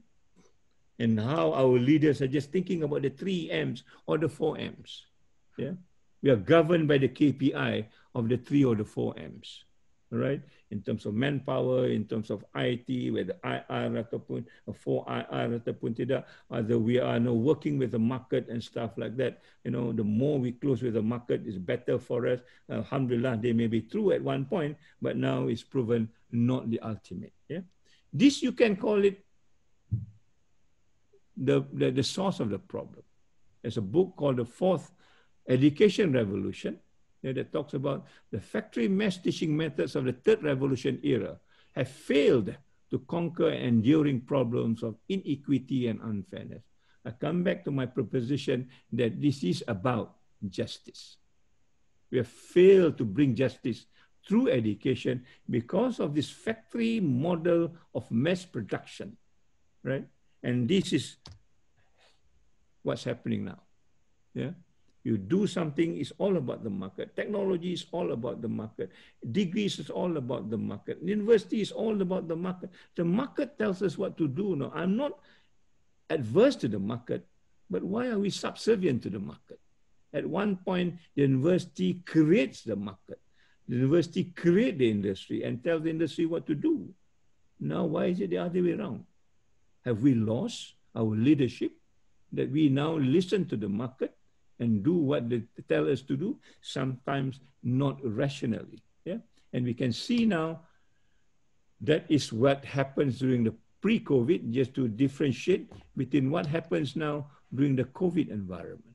Speaker 2: and how our leaders are just thinking about the 3 M's or the 4 M's. Yeah? We are governed by the KPI of the 3 or the 4 M's. All right? In terms of manpower, in terms of IT, whether IR ataupun 4IR ataupun tidak, whether we are now working with the market and stuff like that. The more we close with the market is better for us. Alhamdulillah, they may be true at one point, but now it's proven not the ultimate. Yeah? This you can call it the source of the problem. There's a book called The Fourth Education Revolution that talks about the factory mass teaching methods of the third revolution era have failed to conquer enduring problems of inequity and unfairness. I come back to my proposition that this is about justice. We have failed to bring justice through education because of this factory model of mass production, right? And this is what's happening now. Yeah. You do something, it's all about the market. Technology is all about the market. Degrees is all about the market. University is all about the market. The market tells us what to do. No, I'm not adverse to the market, but why are we subservient to the market? At one point, the university creates the market. The university creates the industry and tells the industry what to do. Now, why is it the other way around? Have we lost our leadership that we now listen to the market and do what they tell us to do, sometimes not rationally. Yeah? And we can see now that is what happens during the pre-COVID, just to differentiate between what happens now during the COVID environment.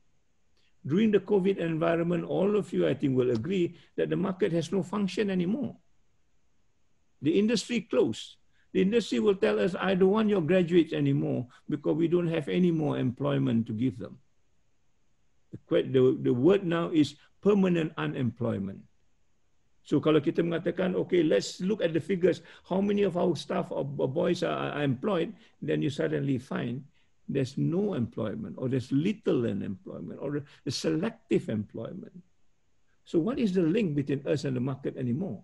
Speaker 2: During the COVID environment, all of you, I think, will agree that the market has no function anymore. The industry closed. The industry will tell us, I don't want your graduates anymore because we don't have any more employment to give them. The word now is permanent unemployment. So kalau kita mengatakan, okay, let's look at the figures, how many of our staff or boys are employed, then you suddenly find there's no employment, or there's little employment, or a selective employment. So what is the link between us and the market anymore?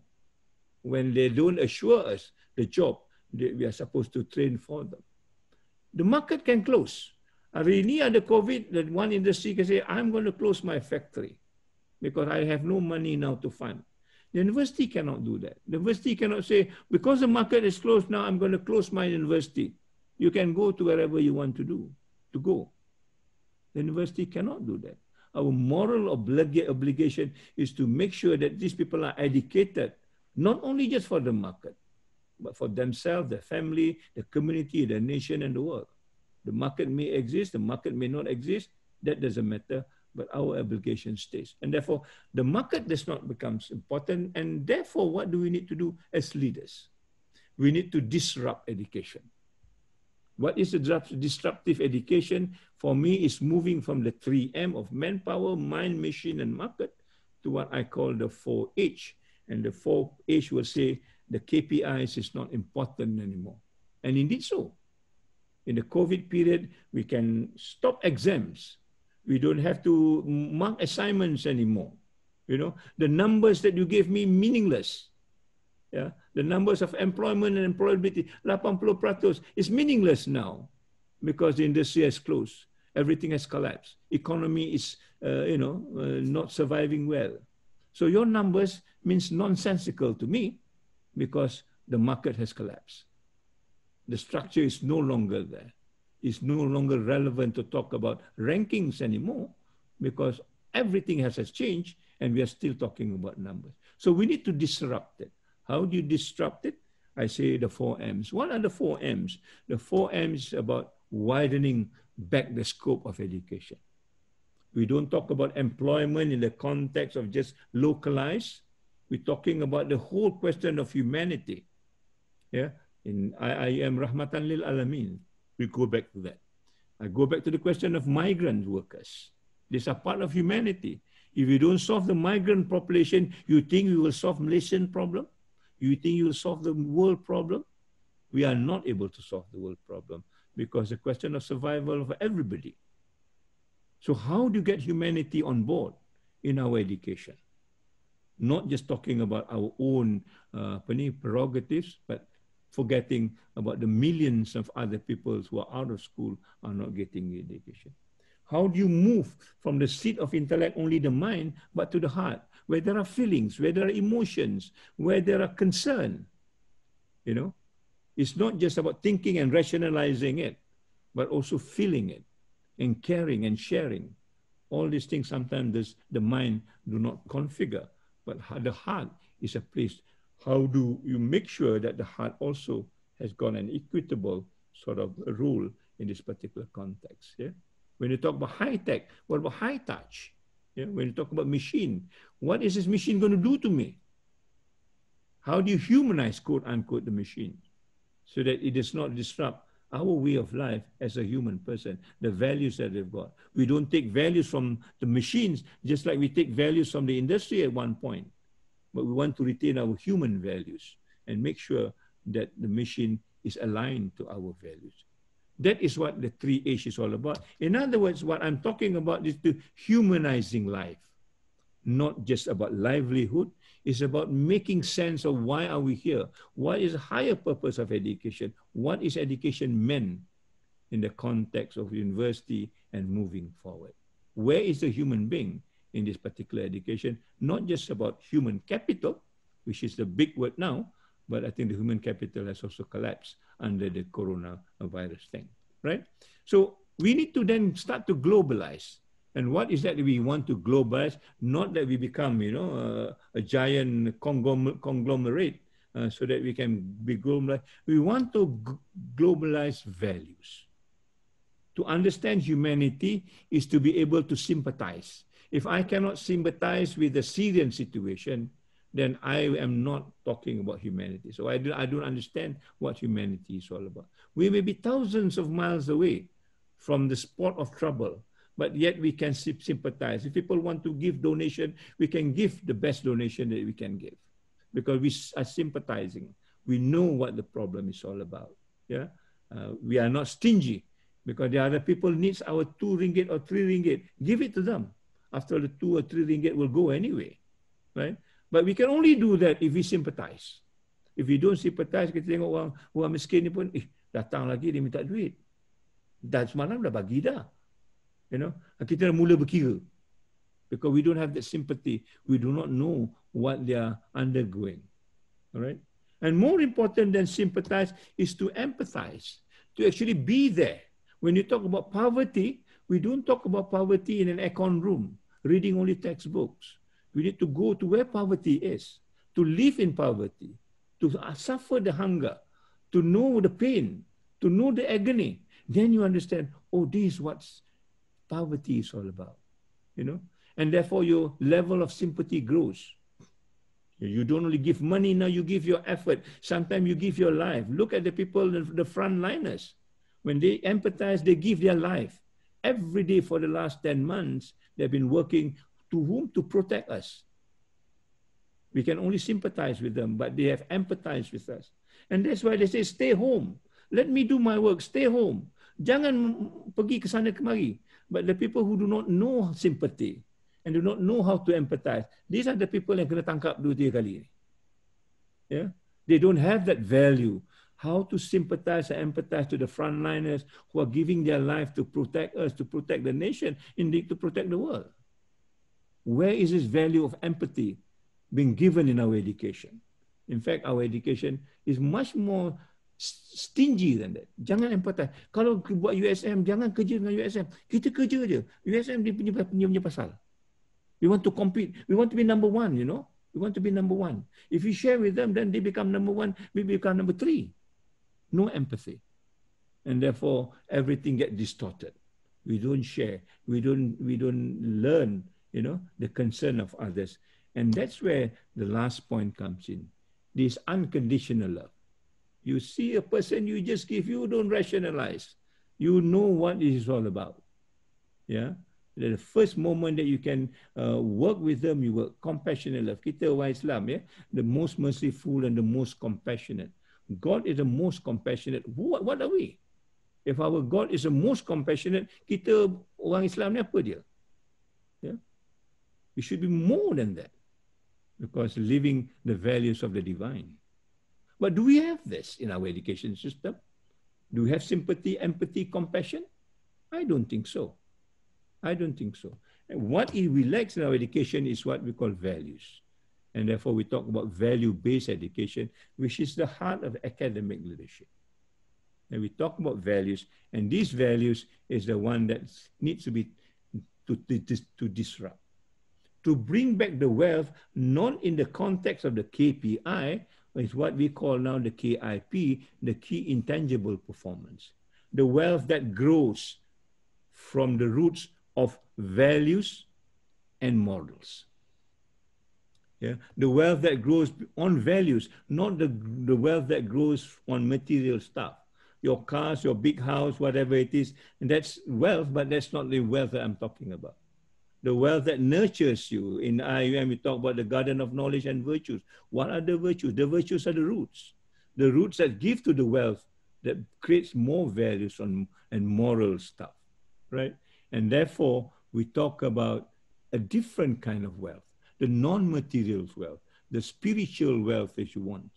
Speaker 2: When they don't assure us the job that we are supposed to train for them. The market can close. Hari ini ada COVID, that one industry can say, I'm going to close my factory because I have no money now to fund. The university cannot do that. The university cannot say, because the market is closed now, I'm going to close my university. You can go to wherever you want to go. The university cannot do that. Our moral obligation is to make sure that these people are educated, not only just for the market, but for themselves, their family, the community, the nation, and the world. The market may exist, the market may not exist, that doesn't matter, but our obligation stays. And therefore, the market does not become important, and therefore, what do we need to do as leaders? We need to disrupt education. What is the disruptive education? For me, is moving from the 3M of manpower, mind, machine, and market to what I call the 4H. And the 4H will say the KPIs is not important anymore. And indeed so. In the COVID period, we can stop exams. We don't have to mark assignments anymore. You know, the numbers that you gave me, meaningless. Yeah, the numbers of employment and employability, 80%, is meaningless now because the industry has closed. Everything has collapsed. Economy is, not surviving well. So your numbers means nonsensical to me because the market has collapsed. The structure is no longer there. It's no longer relevant to talk about rankings anymore because everything has changed and we are still talking about numbers. So we need to disrupt it. How do you disrupt it? I say the 4 M's. What are the 4 M's? The 4 M's is about widening back the scope of education. We don't talk about employment in the context of just localized. We're talking about the whole question of humanity. Yeah, I am Rahmatan lil Alameen. We go back to that. I go back to the question of migrant workers. These are part of humanity. If you don't solve the migrant population, you think you will solve Malaysian problem? You think you will solve the world problem? We are not able to solve the world problem because the question of survival of everybody. So how do you get humanity on board in our education? Not just talking about our own prerogatives, but forgetting about the millions of other people who are out of school are not getting education. How do you move from the seat of intellect, only the mind, but to the heart, where there are feelings, where there are emotions, where there are concern? You know, it's not just about thinking and rationalizing it, but also feeling it and caring and sharing. All these things sometimes the mind do not configure, but the heart is a place. How do you make sure that the heart also has got an equitable sort of role in this particular context? Yeah. When you talk about high tech, what about high touch? Yeah. When you talk about machine, what is this machine going to do to me? How do you humanize, quote unquote, the machine so that it does not disrupt our way of life as a human person, the values that they've got? We don't take values from the machines, just like we take values from the industry at one point. But we want to retain our human values and make sure that the machine is aligned to our values. That is what the 3H is all about. In other words, what I'm talking about is the humanizing life, not just about livelihood. It's about making sense of why are we here? What is the higher purpose of education? What is education meant in the context of university and moving forward? Where is the human being in this particular education? Not just about human capital, which is the big word now, but I think the human capital has also collapsed under the coronavirus thing, right? So we need to then start to globalize. And what is that we want to globalize? Not that we become, a giant conglomerate so that we can be globalized. We want to globalize values. To understand humanity is to be able to sympathize. If I cannot sympathize with the Syrian situation, then I am not talking about humanity. So I don't understand what humanity is all about. We may be thousands of miles away from the spot of trouble, but yet we can sympathize. If people want to give donation, we can give the best donation that we can give because we are sympathizing. We know what the problem is all about. Yeah, we are not stingy because the other people needs our 2 ringgit or 3 ringgit. Give it to them. After the 2 or 3 ringgit will go anyway, right? But we can only do that if we sympathize. If we don't sympathize, kita tengok orang miskin ni pun, datang lagi dia minta duit. Dah semalam dah bagi dah. You know, kita dah mula berkira. Because we don't have that sympathy. We do not know what they are undergoing. All right? And more important than sympathize is to empathize, to actually be there. When you talk about poverty, we don't talk about poverty in an aircon room, reading only textbooks. We need to go to where poverty is, to live in poverty, to suffer the hunger, to know the pain, to know the agony. Then you understand, oh, this is what poverty is all about, you know? And therefore your level of sympathy grows. You don't only give money, now you give your effort. Sometimes you give your life. Look at the people, the frontliners. When they empathize, they give their life. Every day for the last 10 months, they've been working to whom? To protect us. We can only sympathize with them, but they have empathized with us. And that's why they say, stay home. Let me do my work, stay home. Jangan pergi ke sana kemari. But the people who do not know sympathy and do not know how to empathize, these are the people yang kena tangkap 2-3 kali. Yeah? They don't have that value. How to sympathize and empathize to the frontliners who are giving their life to protect us, to protect the nation, indeed to protect the world. Where is this value of empathy being given in our education? In fact, our education is much more stingy than that. Jangan empathize. Kalau buat USM, jangan kerja dengan USM. Kita kerja je. USM dia punya pasal. We want to compete. We want to be number 1, you know. We want to be number 1. If we share with them, then they become number 1. We become number 3. No empathy. And therefore, everything gets distorted. We don't share. We don't learn, you know, the concern of others. And that's where the last point comes in. This unconditional love. You see a person, you just give, you don't rationalize. You know what it is all about. Yeah. The first moment that you can work with them, you work compassionate love. Kita orang Islam, yeah, the most merciful and the most compassionate. God is the most compassionate. What are we? If our God is the most compassionate, kita orang Islam ni apa dia? Yeah. We should be more than that. Because living the values of the divine. But do we have this in our education system? Do we have sympathy, empathy, compassion? I don't think so. I don't think so. And what we lack in our education is what we call values. And therefore we talk about value-based education, which is the heart of academic leadership. And we talk about values, and these values is the one that needs to be to disrupt. To bring back the wealth, not in the context of the KPI, but it's what we call now the KIP, the key intangible performance. The wealth that grows from the roots of values and morals. Yeah? The wealth that grows on values, not the wealth that grows on material stuff. Your cars, your big house, whatever it is, and that's wealth, but that's not the wealth that I'm talking about. The wealth that nurtures you. In IUM, we talk about the garden of knowledge and virtues. What are the virtues? The virtues are the roots. The roots that give to the wealth that creates more values and moral stuff, right? And therefore, we talk about a different kind of wealth, the non-material wealth, the spiritual wealth, if you want,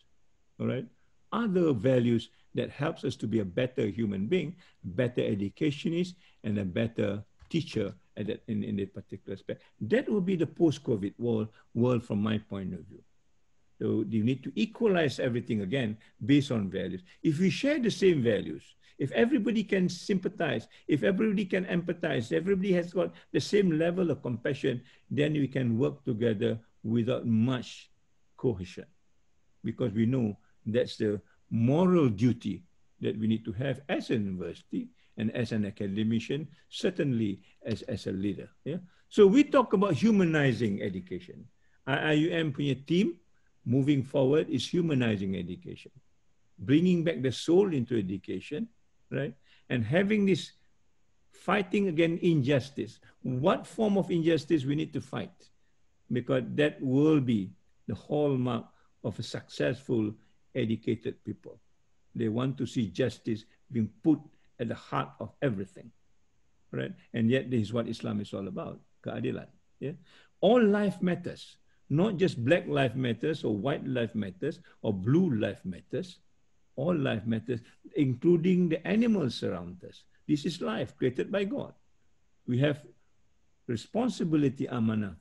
Speaker 2: all right? Other values that helps us to be a better human being, better educationist, and a better teacher in that particular aspect. That will be the post-COVID world from my point of view. So you need to equalize everything again based on values. If we share the same values, if everybody can sympathize, if everybody can empathize, everybody has got the same level of compassion, then we can work together without much cohesion. Because we know that's the moral duty that we need to have as a university and as an academician, certainly as a leader. Yeah? So we talk about humanizing education. IUM punya team moving forward is humanizing education, bringing back the soul into education, right? And having this fighting against injustice. What form of injustice we need to fight? Because that will be the hallmark of a successful, educated people. They want to see justice being put at the heart of everything, right? And yet this is what Islam is all about, keadilan. Yeah? All life matters, not just black life matters or white life matters or blue life matters. All life matters, including the animals around us. This is life created by God. We have responsibility, amanah.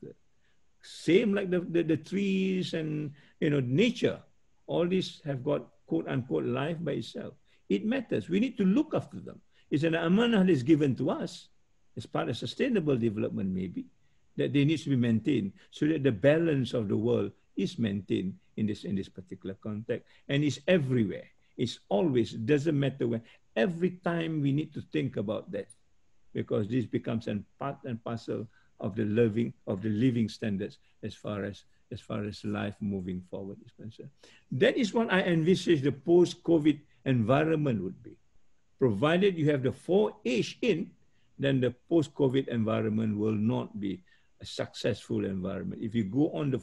Speaker 2: Same like the trees and nature. All these have got quote unquote life by itself. It matters. We need to look after them. It's an amanah that is given to us as part of sustainable development, maybe, that they need to be maintained so that the balance of the world is maintained in this particular context, and it's everywhere. It's always, doesn't matter when. Every time we need to think about that, because this becomes a part and parcel of the living standards as far as life moving forward is concerned. That is what I envisage the post-COVID environment would be. Provided you have the 4H in, then the post-COVID environment will not be a successful environment. If you go on the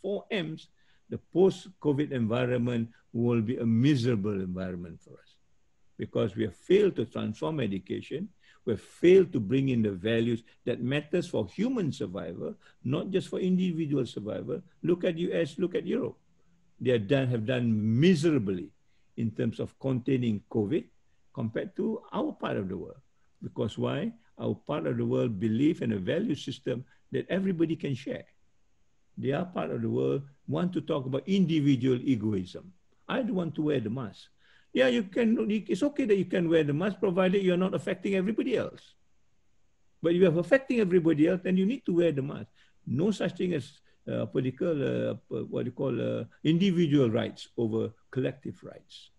Speaker 2: 4Ms, the post-COVID environment will be a miserable environment for us, because we have failed to transform education. We have failed to bring in the values that matters for human survival, not just for individual survival. Look at US, look at Europe. They have done miserably in terms of containing COVID compared to our part of the world. Because why? Our part of the world believe in a value system that everybody can share. Their part of the world want to talk about individual egoism. I don't want to wear the mask. Yeah, you can. It's okay that you can wear the mask, provided you're not affecting everybody else. But if you're affecting everybody else, then you need to wear the mask. No such thing as individual rights over collective rights.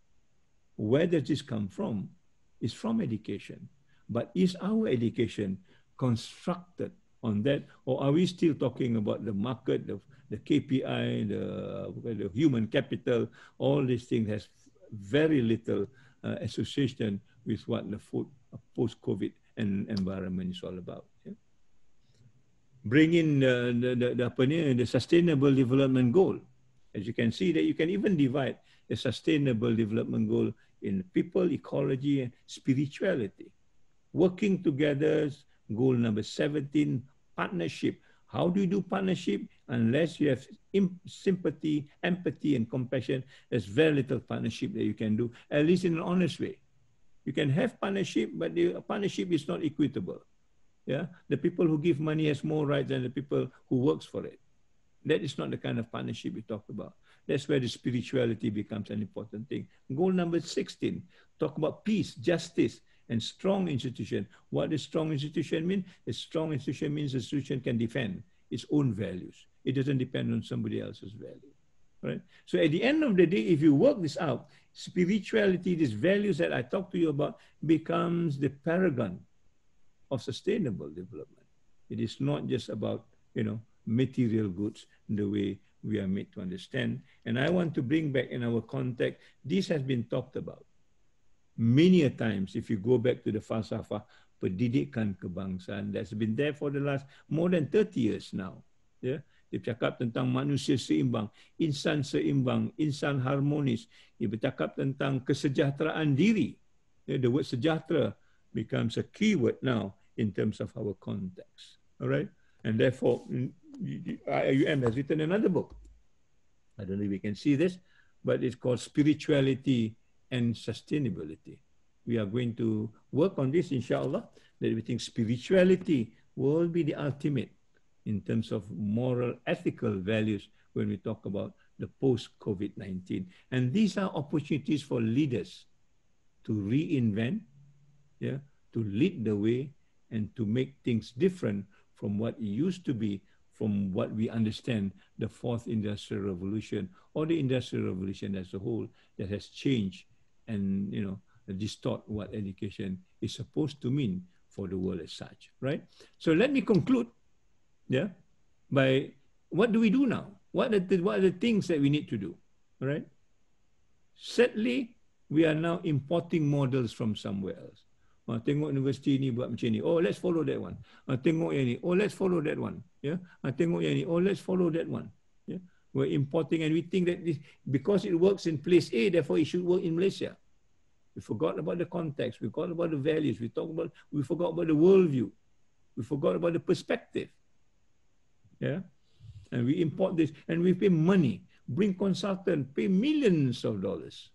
Speaker 2: Where does this come from? It's from education. But is our education constructed on that, or are we still talking about the market, the KPI, the human capital? All these things has very little association with what the post-COVID environment is all about. Yeah? Bring in the sustainable development goal. As you can see, that you can even divide the sustainable development goal in people, ecology, and spirituality. Working together, goal number 17, partnership. How do you do partnership? Unless you have sympathy, empathy, and compassion, there's very little partnership that you can do, at least in an honest way. You can have partnership, but the partnership is not equitable. Yeah, the people who give money has more rights than the people who works for it. That is not the kind of partnership we talk about. That's where the spirituality becomes an important thing. Goal number 16, talk about peace, justice, and strong institution. What does strong institution mean? A strong institution means the institution can defend its own values. It doesn't depend on somebody else's value, right? So at the end of the day, if you work this out, spirituality, these values that I talked to you about, becomes the paragon of sustainable development. It is not just about, material goods the way we are made to understand. And I want to bring back in our context, this has been talked about many a times. If you go back to the falsafah pendidikan kebangsaan, that's been there for the last more than 30 years now. Yeah? Dia bercakap tentang manusia seimbang, insan harmonis. Dia bercakap tentang kesejahteraan diri. Yeah, the word sejahtera becomes a key word now in terms of our context. All right? And therefore, IUM has written another book. I don't know if we can see this, but it's called Spirituality and Sustainability. We are going to work on this, inshallah, that we think spirituality will be the ultimate in terms of moral, ethical values when we talk about the post-COVID-19. And these are opportunities for leaders to reinvent, yeah, to lead the way, and to make things different from what it used to be, from what we understand the fourth industrial revolution or the industrial revolution as a whole, that has changed and distort what education is supposed to mean for the world as such, right? So let me conclude, yeah, by what do we do now? What are the things that we need to do? All right. Sadly, we are now importing models from somewhere else. Tengok universiti ni buat macam ni. Oh, let's follow that one. Tengok yang ni. Oh, let's follow that one. Yeah. Tengok yang ni. Oh, let's follow that one. Yeah. We're importing and we think that this, because it works in place A, therefore it should work in Malaysia. We forgot about the context. We forgot about the values. We forgot about the worldview. We forgot about the perspective. Yeah. And we import this and we pay money, bring consultants, pay millions of dollars.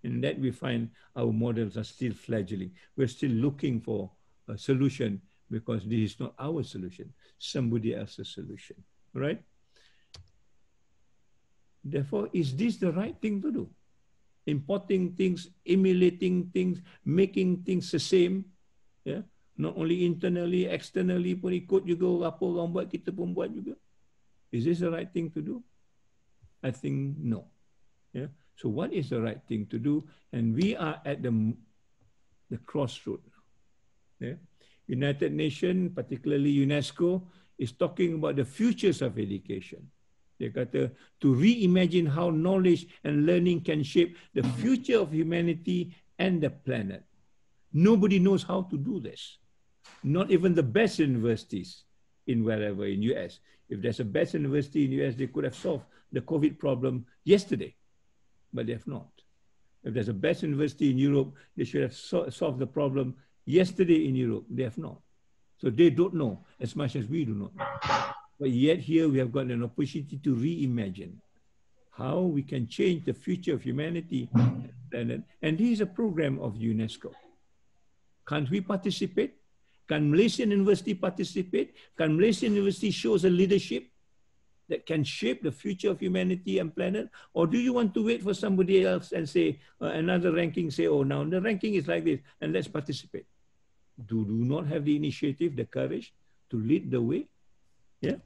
Speaker 2: In that we find our models are still fledgling. We're still looking for a solution because this is not our solution, somebody else's solution, right? Therefore, is this the right thing to do? Importing things, emulating things, making things the same, yeah? Not only internally, externally pun ikut juga, apa orang buat, kita pun buat juga. Is this the right thing to do? I think no. Yeah. So what is the right thing to do? And we are at the crossroad. Yeah. United Nations, particularly UNESCO, is talking about the futures of education. They kata to reimagine how knowledge and learning can shape the future of humanity and the planet. Nobody knows how to do this. Not even the best universities in wherever in US. If there's a best university in US, they could have solved the COVID problem yesterday, but they have not. If there's a best university in Europe, they should have solved the problem yesterday in Europe. They have not. So they don't know as much as we do not know. But yet here we have got an opportunity to reimagine how we can change the future of humanity. And this is a program of UNESCO. Can't we participate? Can Malaysian University participate? Can Malaysian University show us a leadership that can shape the future of humanity and planet? Or do you want to wait for somebody else and say, another ranking, say, oh, now the ranking is like this, and let's participate? Do not have the initiative, the courage to lead the way? Yeah.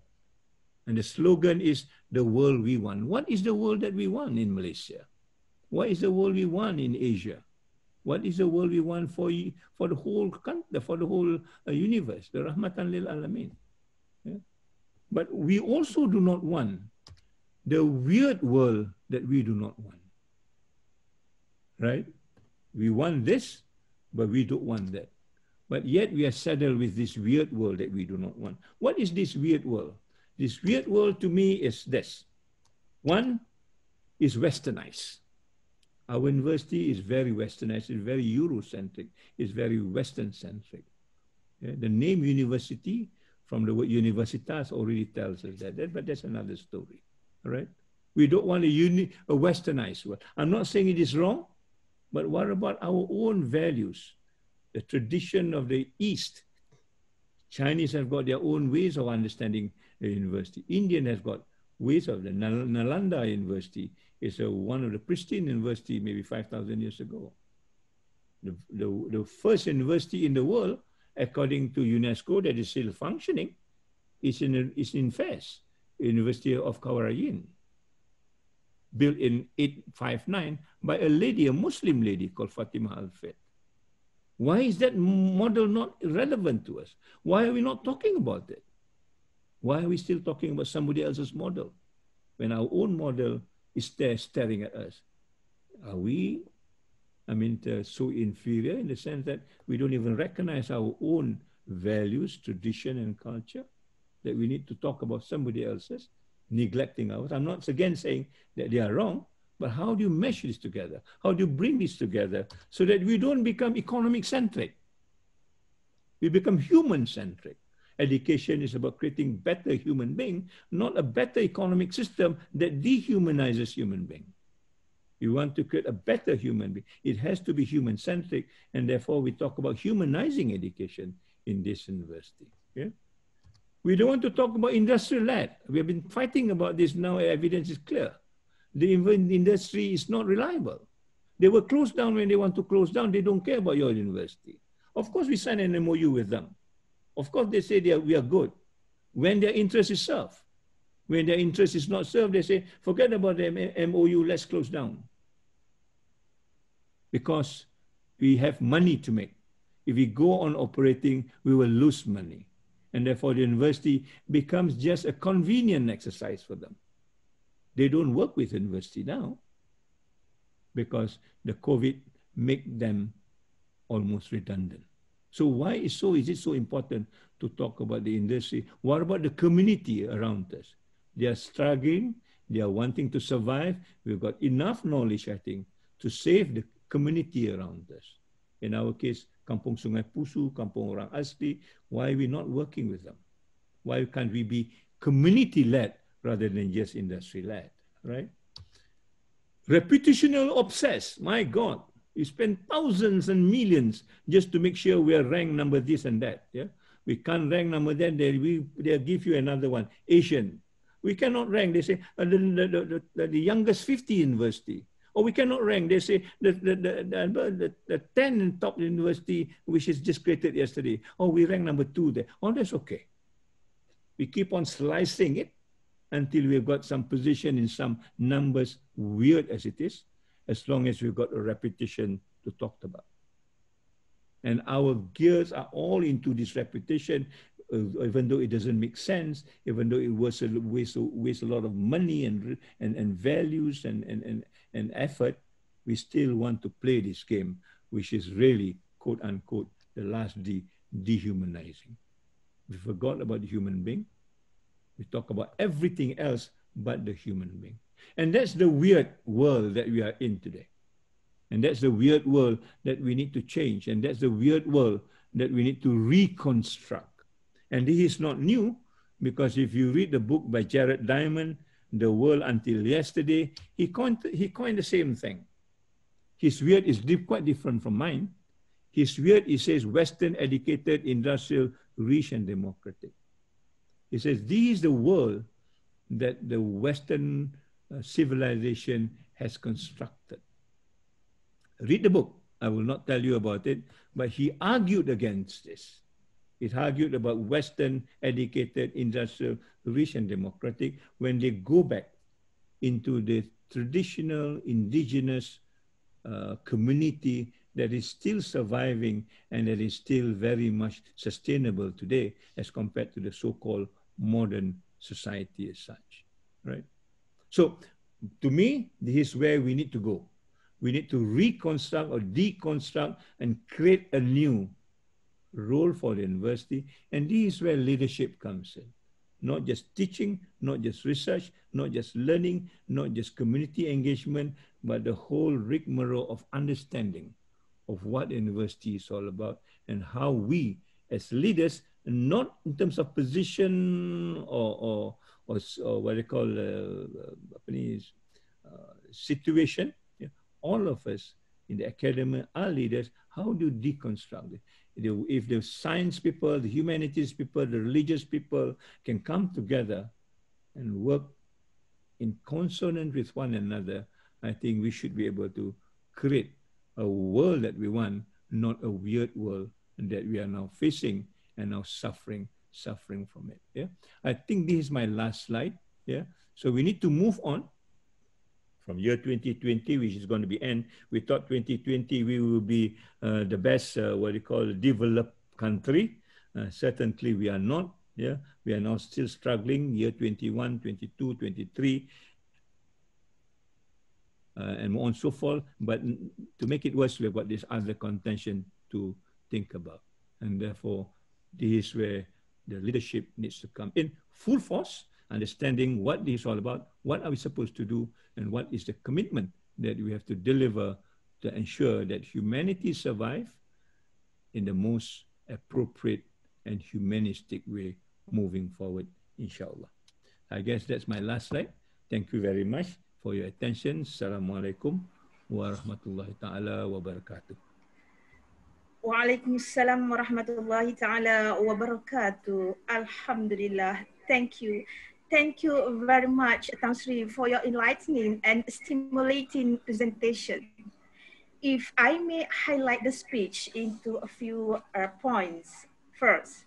Speaker 2: And the slogan is the world we want. What is the world that we want in Malaysia? What is the world we want in Asia? What is the world we want for the whole country, for the whole universe? The Rahmatan lil Alamin. Yeah? But we also do not want the weird world that we do not want. Right? We want this, but we don't want that. But yet we are saddled with this weird world that we do not want. What is this weird world? This weird world to me is this. One is westernized. Our university is very westernized, it's very Eurocentric, it's very Western-centric. Yeah? The name university from the word universitas already tells us that, but that's another story, all right? We don't want a westernized world. I'm not saying it is wrong, but what about our own values? The tradition of the East. Chinese have got their own ways of understanding the university. Indian has got ways of the Nalanda University is one of the pristine university maybe 5,000 years ago. The first university in the world, according to UNESCO, that is still functioning, is in Fez, University of Kawarayin, built in 859 by a lady, a Muslim lady called Fatima Al-Fat. Why is that model not relevant to us? Why are we not talking about it? Why are we still talking about somebody else's model when our own model is there staring at us? Are we, so inferior in the sense that we don't even recognize our own values, tradition, and culture, that we need to talk about somebody else's, neglecting ours? I'm not again saying that they are wrong, but how do you mesh this together? How do you bring this together so that we don't become economic-centric? We become human-centric. Education is about creating better human being, not a better economic system that dehumanizes human being. We want to create a better human being. It has to be human-centric, and therefore we talk about humanizing education in this university. Yeah? We don't want to talk about industrial-led. We have been fighting about this now, evidence is clear. The industry is not reliable. They were closed down when they want to close down. They don't care about your university. Of course, we sign an MOU with them. Of course, they say we are good when their interest is served. When their interest is not served, they say, forget about the MOU, let's close down. Because we have money to make. If we go on operating, we will lose money. And therefore, the university becomes just a convenient exercise for them. They don't work with university now because the COVID make them almost redundant. So why is it so important to talk about the industry? What about the community around us? They are struggling. They are wanting to survive. We've got enough knowledge, I think, to save the community around us. In our case, Kampung Sungai Pusu, Kampung Orang Asli, why are we not working with them? Why can't we be community-led rather than just industry-led, right? Reputational obsessed, my God. We spend thousands and millions just to make sure we are ranked number this and that. Yeah, we can't rank number that. They'll give you another one. Asian, we cannot rank. They say the youngest 50 university, or we cannot rank. They say the 10 top university which is just created yesterday. Oh, we rank number 2 there. Oh, that's okay. We keep on slicing it until we've got some position in some numbers, weird as it is, as long as we've got a repetition to talk about. And our gears are all into this repetition, even though it doesn't make sense, even though it was a waste a lot of money and values and effort, we still want to play this game, which is really, quote unquote, the last D, dehumanizing. We forgot about the human being. We talk about everything else but the human being. And that's the weird world that we are in today. And that's the weird world that we need to change. And that's the weird world that we need to reconstruct. And this is not new, because if you read the book by Jared Diamond, The World Until Yesterday, he coined the same thing. His weird is quite different from mine. His weird, he says, Western, educated, industrial, rich, and democratic. He says, this is the world that the Western civilization has constructed. Read the book. I will not tell you about it, but he argued against this. He argued about Western, educated, industrial, rich, and democratic when they go back into the traditional indigenous community that is still surviving and that is still very much sustainable today as compared to the so-called modern society as such, right? So to me, this is where we need to go. We need to reconstruct or deconstruct and create a new role for the university. And this is where leadership comes in. Not just teaching, not just research, not just learning, not just community engagement, but the whole rigmarole of understanding of what university is all about and how we as leaders, not in terms of position or what they call situation, yeah, all of us in the academy are leaders. How do you deconstruct it? If the science people, the humanities people, the religious people can come together and work in consonance with one another, I think we should be able to create a world that we want, not a weird world that we are now facing and now suffering from it. Yeah, I think this is my last slide. Yeah, so we need to move on from year 2020, which is going to be end. We thought 2020 we will be the best, developed country. Certainly we are not. Yeah, we are now still struggling. Year 21, 22, 23. And more on so forth. But to make it worse, we've got this other contention to think about. And therefore, this is where the leadership needs to come in full force, understanding what this is all about, what are we supposed to do, and what is the commitment that we have to deliver to ensure that humanity survive in the most appropriate and humanistic way moving forward, inshallah. I guess that's my last slide. Thank you very much for your attention. Assalamualaikum warahmatullahi ta'ala wabarakatuh.
Speaker 1: Waalaikumsalam warahmatullahi ta'ala wabarakatuh. Alhamdulillah. Thank you. Thank you very much, Tan Sri, for your enlightening and stimulating presentation. If I may highlight the speech into a few points. First,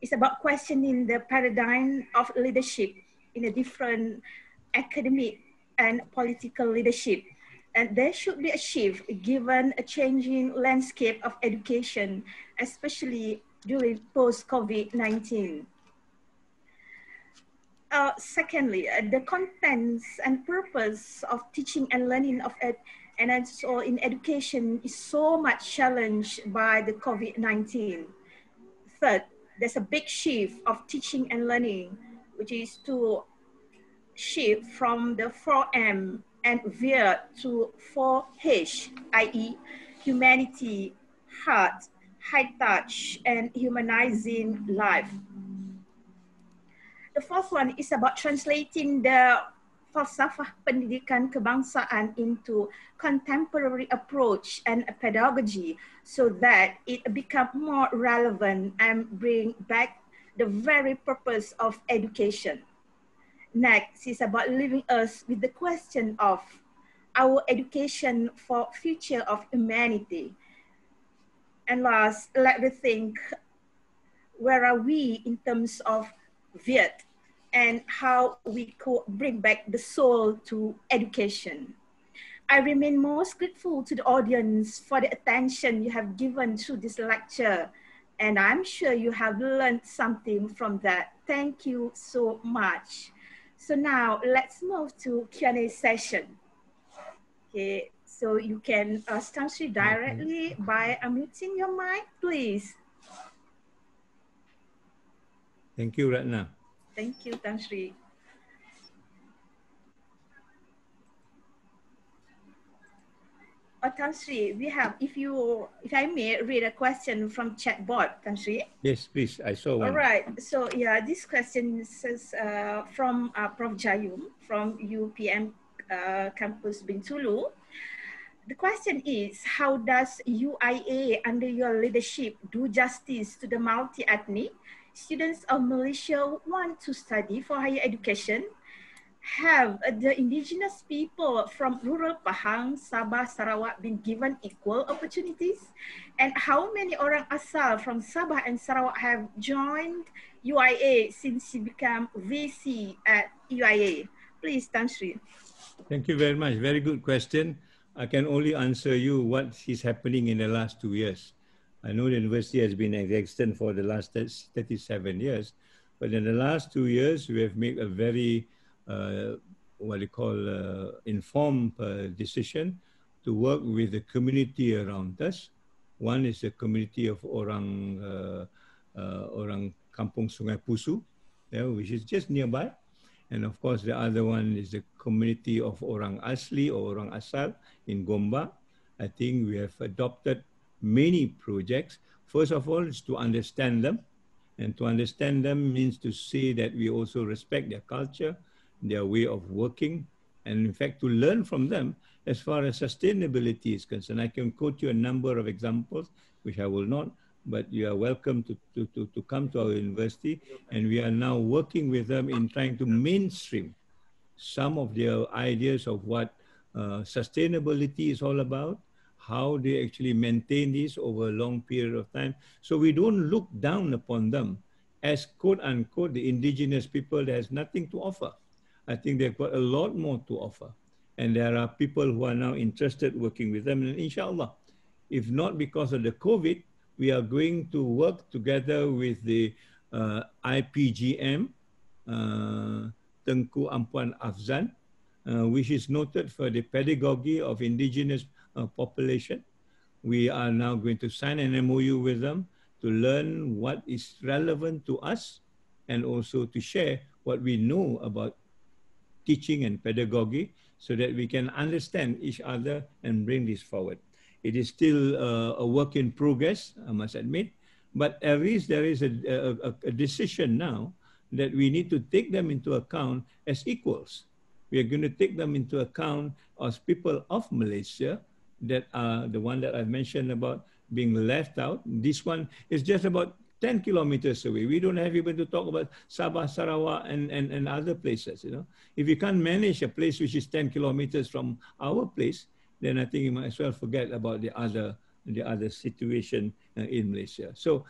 Speaker 1: it's about questioning the paradigm of leadership in a different academic and political leadership. And there should be a shift given a changing landscape of education, especially during post-COVID-19. Secondly, the contents and purpose of teaching and learning and also in education is so much challenged by the COVID-19. Third, there's a big shift of teaching and learning, which is to shift from the 4M and veer to 4H, i.e. humanity, heart, high touch, and humanizing life. The fourth one is about translating the falsafah pendidikan kebangsaan into contemporary approach and pedagogy so that it become more relevant and bring back the very purpose of education. Next is about leaving us with the question of our education for future of humanity. And last, let me think, where are we in terms of Viet and how we could bring back the soul to education. I remain most grateful to the audience for the attention you have given to this lecture, and I'm sure you have learned something from that. Thank you so much. So now let's move to Q&A session. Okay, so you can start directly by unmuting your mic, please.
Speaker 2: Thank you, Ratna.
Speaker 1: Thank you, Tan Sri. Tan Sri, we have, if I may read a question from chat board, Tan Sri.
Speaker 2: Yes, please. I saw one.
Speaker 1: All right. So yeah, this question says from Prof. Jayum from UPM campus Bintulu. The question is, how does UIA under your leadership do justice to the multi-ethnic students of Malaysia want to study for higher education? Have the indigenous people from rural Pahang, Sabah, Sarawak been given equal opportunities? And how many orang asal from Sabah and Sarawak have joined UIA since you became VC at UIA? Please, Tan Sri.
Speaker 2: Thank you very much. Very good question. I can only answer you what is happening in the last 2 years. I know the university has been existent for the last 37 years, but in the last 2 years, we have made a very informed decision to work with the community around us. One is the community of orang Kampung Sungai Pusu, which is just nearby. And of course, the other one is the community of orang asli or orang asal in Gombak. I think we have adopted many projects. First of all, is to understand them. And to understand them means to say that we also respect their culture, their way of working, and in fact, to learn from them as far as sustainability is concerned. I can quote you a number of examples, which I will not, but you are welcome to come to our university, and we are now working with them in trying to mainstream some of their ideas of what sustainability is all about, how they actually maintain this over a long period of time. So we don't look down upon them as quote unquote the indigenous people that has nothing to offer. I think they've got a lot more to offer. And there are people who are now interested working with them. And inshallah, if not because of the COVID, we are going to work together with the IPGM, Tengku Ampuan Afzan, which is noted for the pedagogy of indigenous population. We are now going to sign an MOU with them to learn what is relevant to us and also to share what we know about teaching and pedagogy so that we can understand each other and bring this forward. It is still a work in progress, I must admit, but at least there is a decision now that we need to take them into account as equals. We are going to take them into account as people of Malaysia that are the one that I've mentioned about being left out. This one is just about 10 kilometers away. We don't have even to talk about Sabah, Sarawak, and other places. You know, if you can't manage a place which is 10 kilometers from our place, then I think you might as well forget about the other situation in Malaysia. So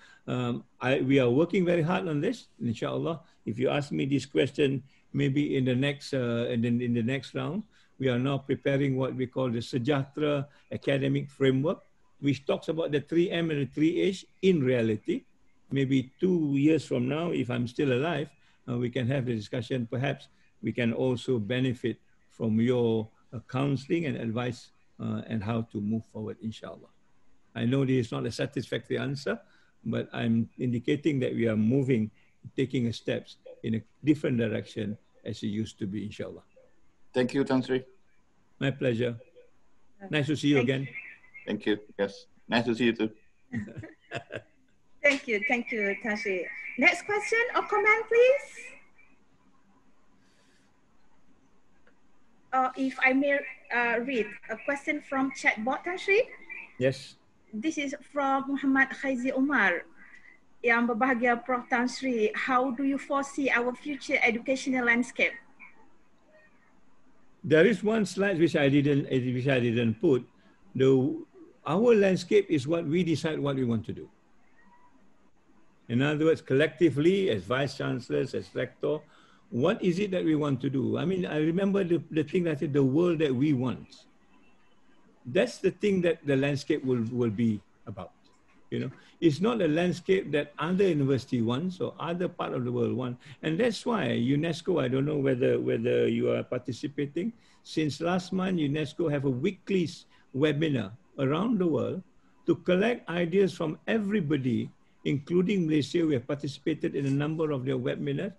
Speaker 2: we are working very hard on this. Inshallah, if you ask me this question, maybe in the next in the next round, we are now preparing what we call the Sejahtera academic framework, which talks about the 3M and the 3H in reality. Maybe 2 years from now, if I'm still alive, we can have the discussion. Perhaps we can also benefit from your counseling and advice and how to move forward, inshallah. I know this is not a satisfactory answer, but I'm indicating that we are moving, taking steps in a different direction as it used to be, inshallah.
Speaker 3: Thank you, Tan Sri.
Speaker 2: My pleasure. Nice to see you again.
Speaker 3: Thank you. Yes, nice to see you too.
Speaker 1: Thank you, Tan Sri. Next question or comment, please. If I may read a question from chatbot, Tan Sri.
Speaker 2: Yes.
Speaker 1: This is from Muhammad Khaizi Umar. Yang berbahagia Prof. Tan Sri, how do you foresee our future educational landscape?
Speaker 2: There is one slide which I didn't put. Our landscape is what we decide what we want to do. In other words, collectively, as vice chancellors, as rector, what is it that we want to do? I mean, I remember the thing that I said, the world that we want. That's the thing that the landscape will be about. You know, it's not a landscape that other university wants or other part of the world want. And that's why UNESCO, I don't know whether you are participating. Since last month, UNESCO have a weekly webinar around the world to collect ideas from everybody, including Malaysia. We have participated in a number of their webinars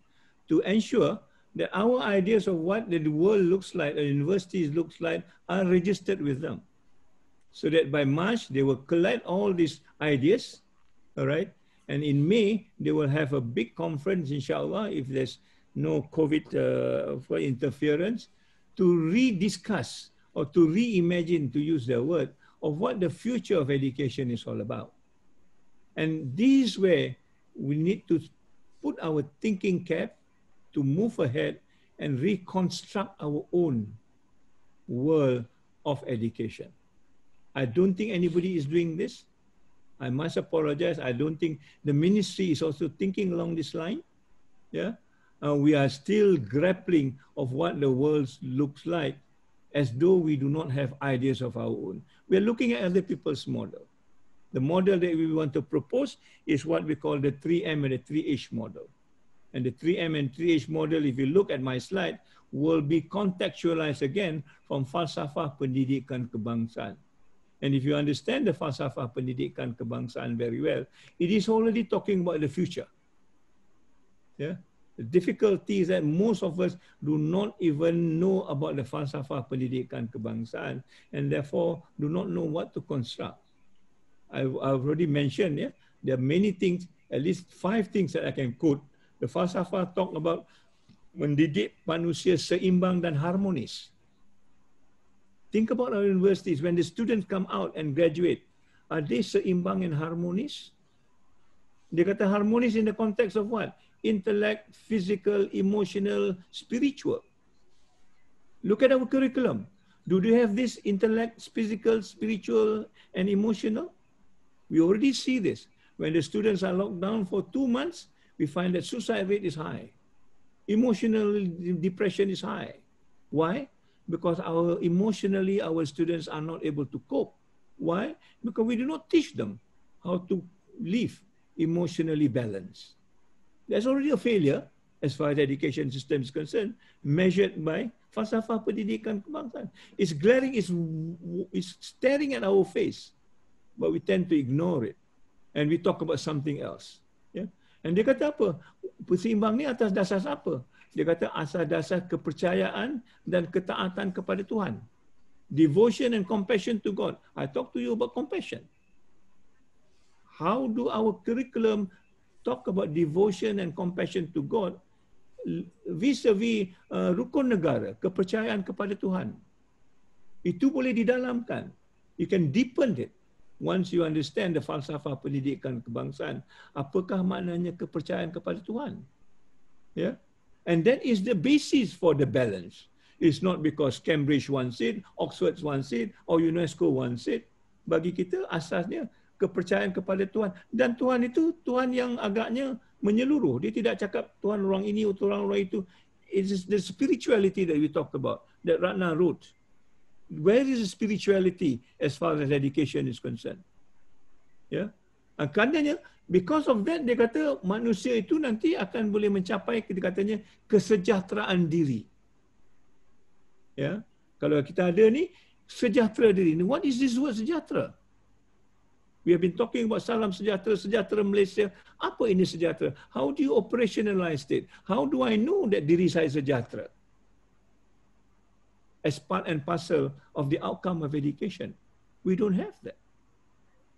Speaker 2: to ensure that our ideas of what the world looks like, the universities looks like, are registered with them. So that by March, they will collect all these ideas, all right? And in May, they will have a big conference, inshallah, if there's no COVID for interference, to rediscuss or to reimagine, to use their word, of what the future of education is all about. And this is where we need to put our thinking cap to move ahead and reconstruct our own world of education. I don't think anybody is doing this. I must apologize. I don't think the ministry is also thinking along this line. Yeah, we are still grappling of what the world looks like, as though we do not have ideas of our own. We are looking at other people's model. The model that we want to propose is what we call the 3M and the 3H model. And the 3M and 3H model, if you look at my slide, will be contextualized again from falsafah pendidikan kebangsaan. And if you understand the falsafah pendidikan kebangsaan very well, it is already talking about the future. Yeah? The difficulty is that most of us do not even know about the falsafah pendidikan kebangsaan and therefore do not know what to construct. I've already mentioned, yeah, there are many things, at least 5 things that I can quote. The falsafah talk about mendidik manusia seimbang dan harmonis. Think about our universities, when the students come out and graduate, are they seimbang and harmonis? Dia kata harmonis in the context of what? Intellect, physical, emotional, spiritual. Look at our curriculum. Do they have this intellect, physical, spiritual, and emotional? We already see this. When the students are locked down for 2 months, we find that suicide rate is high. Emotional depression is high. Why? Because emotionally, our students are not able to cope. Why? Because we do not teach them how to live emotionally balanced. That's already a failure as far as the education system is concerned, measured by falsafah pendidikan kebangsaan. It's glaring, it's staring at our face, but we tend to ignore it. And we talk about something else. Yeah? And dia kata apa? Seimbang ni atas dasar apa? Dia kata asas dasar kepercayaan dan ketaatan kepada Tuhan. Devotion and compassion to God. I talk to you about compassion. How do our curriculum talk about devotion and compassion to God vis-a-vis rukun negara, kepercayaan kepada Tuhan? Itu boleh didalamkan. You can deepen it. Once you understand the falsafah pendidikan kebangsaan, apakah maknanya kepercayaan kepada Tuhan? Yeah? And that is the basis for the balance. It's not because Cambridge wants it, Oxford wants it, or UNESCO wants it. Bagi kita, asasnya kepercayaan kepada Tuhan. Dan Tuhan itu Tuhan yang agaknya menyeluruh. Dia tidak cakap Tuhan orang ini atau orang itu. It is the spirituality that we talked about, that Ratna wrote. Where is the spirituality as far as education is concerned? Yeah. Karenanya, because of that, dia kata manusia itu nanti akan boleh mencapai, dia katanya, kesejahteraan diri. Ya, kalau kita ada ni, sejahtera diri. What is this word sejahtera? We have been talking about salam sejahtera, sejahtera Malaysia. Apa ini sejahtera? How do you operationalize it? How do I know that diri saya sejahtera? As part and parcel of the outcome of education. We don't have that.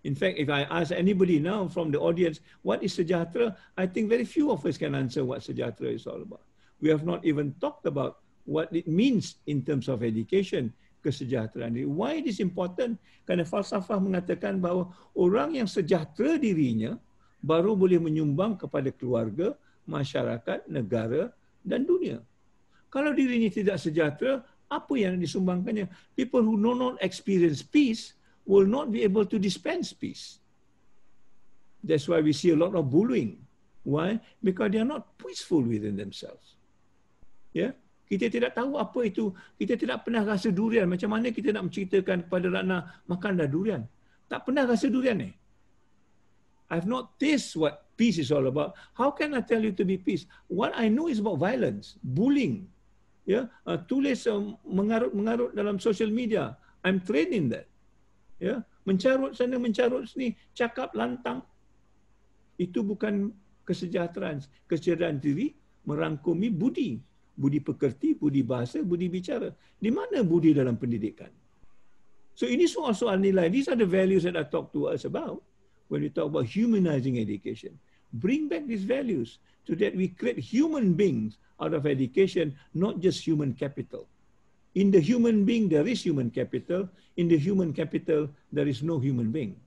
Speaker 2: In fact, if I ask anybody now from the audience, what is sejahtera? I think very few of us can answer what sejahtera is all about. We have not even talked about what it means in terms of education, kesejahteraan diri. Why it is important? Kerana falsafah mengatakan bahawa orang yang sejahtera dirinya baru boleh menyumbang kepada keluarga, masyarakat, negara dan dunia. Kalau dirinya tidak sejahtera, apa yang disumbangkannya? People who do not experience peace will not be able to dispense peace. That's why we see a lot of bullying. Why? Because they are not peaceful within themselves. Yeah? Kita tidak tahu apa itu. Kita tidak pernah rasa durian. Macam mana kita nak menceritakan kepada Ratna, makanlah durian. Tak pernah rasa durian ni. I've not tasted what peace is all about. How can I tell you to be peace? What I know is about violence, bullying. Ya, tulis mengarut dalam social media. I'm trained in that. Ya, mencarut sana, mencarut sini, cakap lantang. Itu bukan kesejahteraan. Kesejahteraan diri merangkumi budi. Budi pekerti, budi bahasa, budi bicara. Di mana budi dalam pendidikan? So ini soal-soal nilai. These are the values that I talk to us about when we talk about humanizing education. Bring back these values so that we create human beings out of education, not just human capital. In the human being, there is human capital. In the human capital, there is no human being.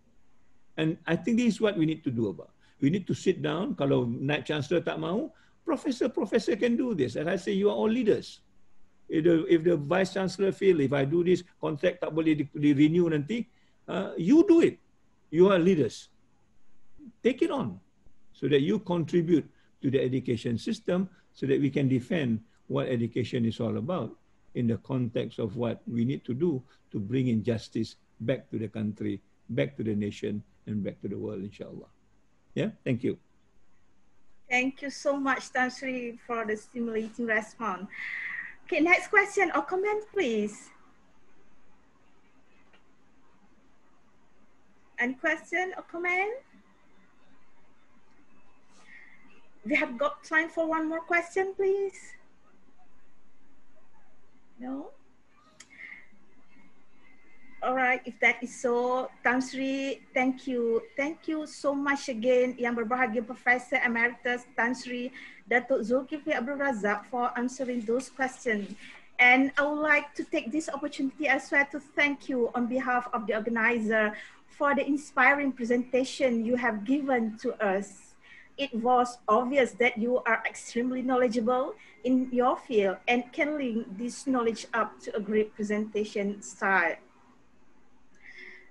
Speaker 2: And I think this is what we need to do about. We need to sit down. Kalau Naib Chancellor tak mahu, Professor can do this. As I say, you are all leaders. If the Vice Chancellor feel, if I do this, contract tak boleh di-renew nanti, you do it. You are leaders. Take it on so that you contribute to the education system so that we can defend what education is all about in the context of what we need to do to bring in justice back to the country, back to the nation, and back to the world, inshallah. Yeah, thank you.
Speaker 1: Thank you so much, Tan Sri, for the stimulating response. Okay, next question or comment, please. Any question or comment? We have got time for one more question, please. No? All right, if that is so, Tan Sri, thank you. Thank you so much again, Yang Berbahagia Professor Emeritus Tan Sri Datuk Zulkifli Abdul Razak for answering those questions. And I would like to take this opportunity as well to thank you on behalf of the organizer for the inspiring presentation you have given to us. It was obvious that you are extremely knowledgeable in your field and can link this knowledge up to a great presentation style.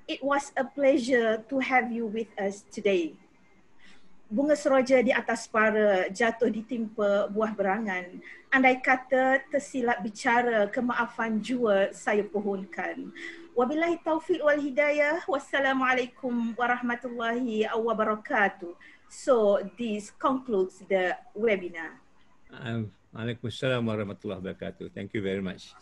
Speaker 1: It was a pleasure to have you with us today. Bunga seroja di atas para jatuh ditimpa buah berangan. Andai kata tersilap bicara, kemaafan jua saya pohonkan. Wabillahi taufiq wal hidayah. Wassalamualaikum warahmatullahi wabarakatuh. So this concludes the webinar.
Speaker 2: Waalaikumsalam warahmatullahi wabarakatuh. Thank you very much.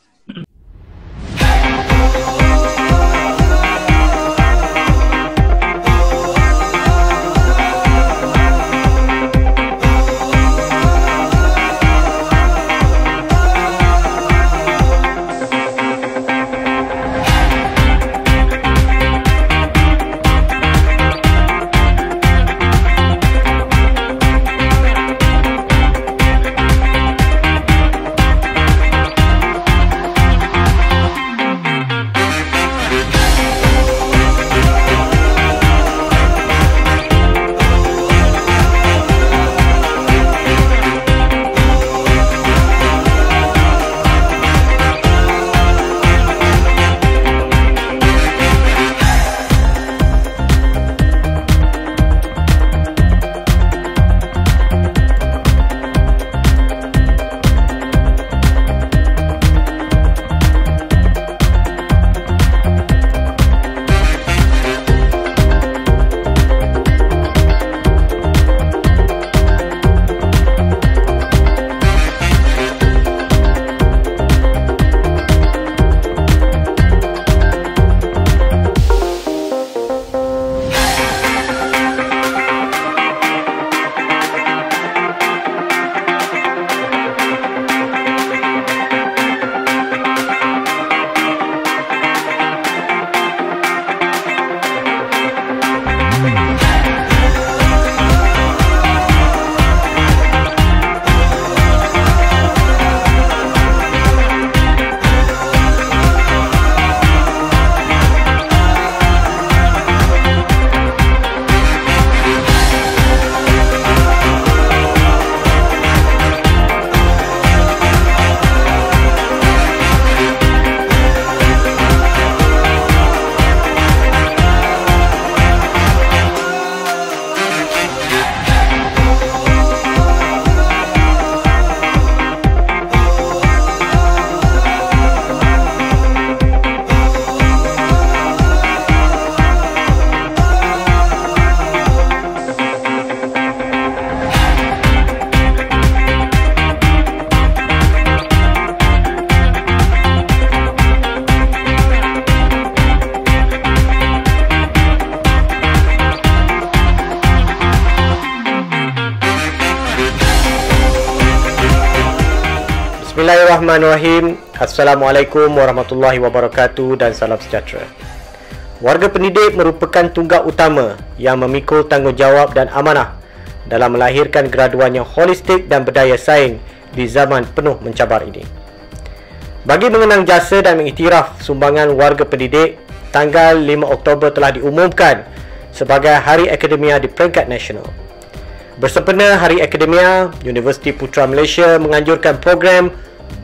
Speaker 4: Bismillahirrahmanirrahim. Assalamualaikum warahmatullahi wabarakatuh dan salam sejahtera. Warga pendidik merupakan tunggak utama yang memikul tanggungjawab dan amanah dalam melahirkan graduan yang holistik dan berdaya saing di zaman penuh mencabar ini. Bagi mengenang jasa dan mengiktiraf sumbangan warga pendidik, tanggal 5 Oktober telah diumumkan sebagai Hari Akademia di peringkat nasional. Bersempena Hari Akademia, Universiti Putra Malaysia menganjurkan program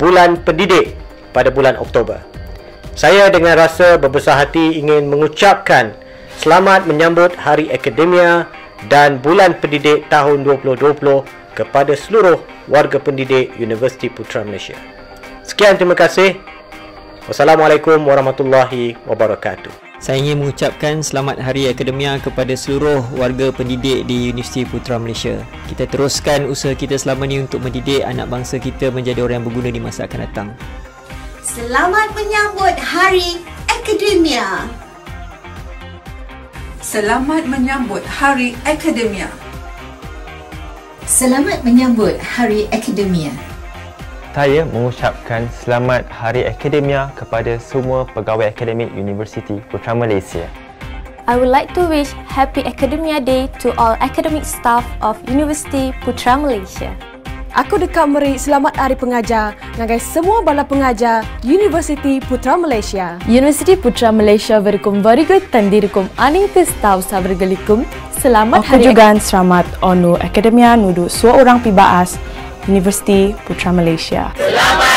Speaker 4: Bulan Pendidik pada bulan Oktober. Saya dengan rasa berbesar hati ingin mengucapkan selamat menyambut Hari Akademia dan Bulan Pendidik tahun 2020 kepada seluruh warga pendidik Universiti Putra Malaysia. Sekian, terima kasih. Wassalamualaikum warahmatullahi wabarakatuh.
Speaker 5: Saya ingin mengucapkan selamat Hari Akademia kepada seluruh warga pendidik di Universiti Putra Malaysia. Kita teruskan usaha kita selama ini untuk mendidik anak bangsa kita menjadi orang yang berguna di masa akan datang.
Speaker 6: Selamat menyambut Hari Akademia.
Speaker 7: Selamat menyambut Hari Akademia.
Speaker 6: Selamat menyambut Hari Akademia.
Speaker 8: Saya mengucapkan selamat Hari Akademia kepada semua pegawai akademik Universiti Putra Malaysia.
Speaker 9: I would like to wish Happy Academia Day to all academic staff of Universiti Putra Malaysia.
Speaker 10: Aku dekat meri selamat Hari Pengajar ngagai semua bala pengajar Universiti Putra Malaysia.
Speaker 11: Universiti Putra Malaysia berikum very good dan dirikum aning ke staff sabergelikum. Selamat
Speaker 10: Aku
Speaker 11: Hari
Speaker 10: juga selamat onu Akademia nudu seorang pibaas Universiti Putra Malaysia.
Speaker 6: Selamat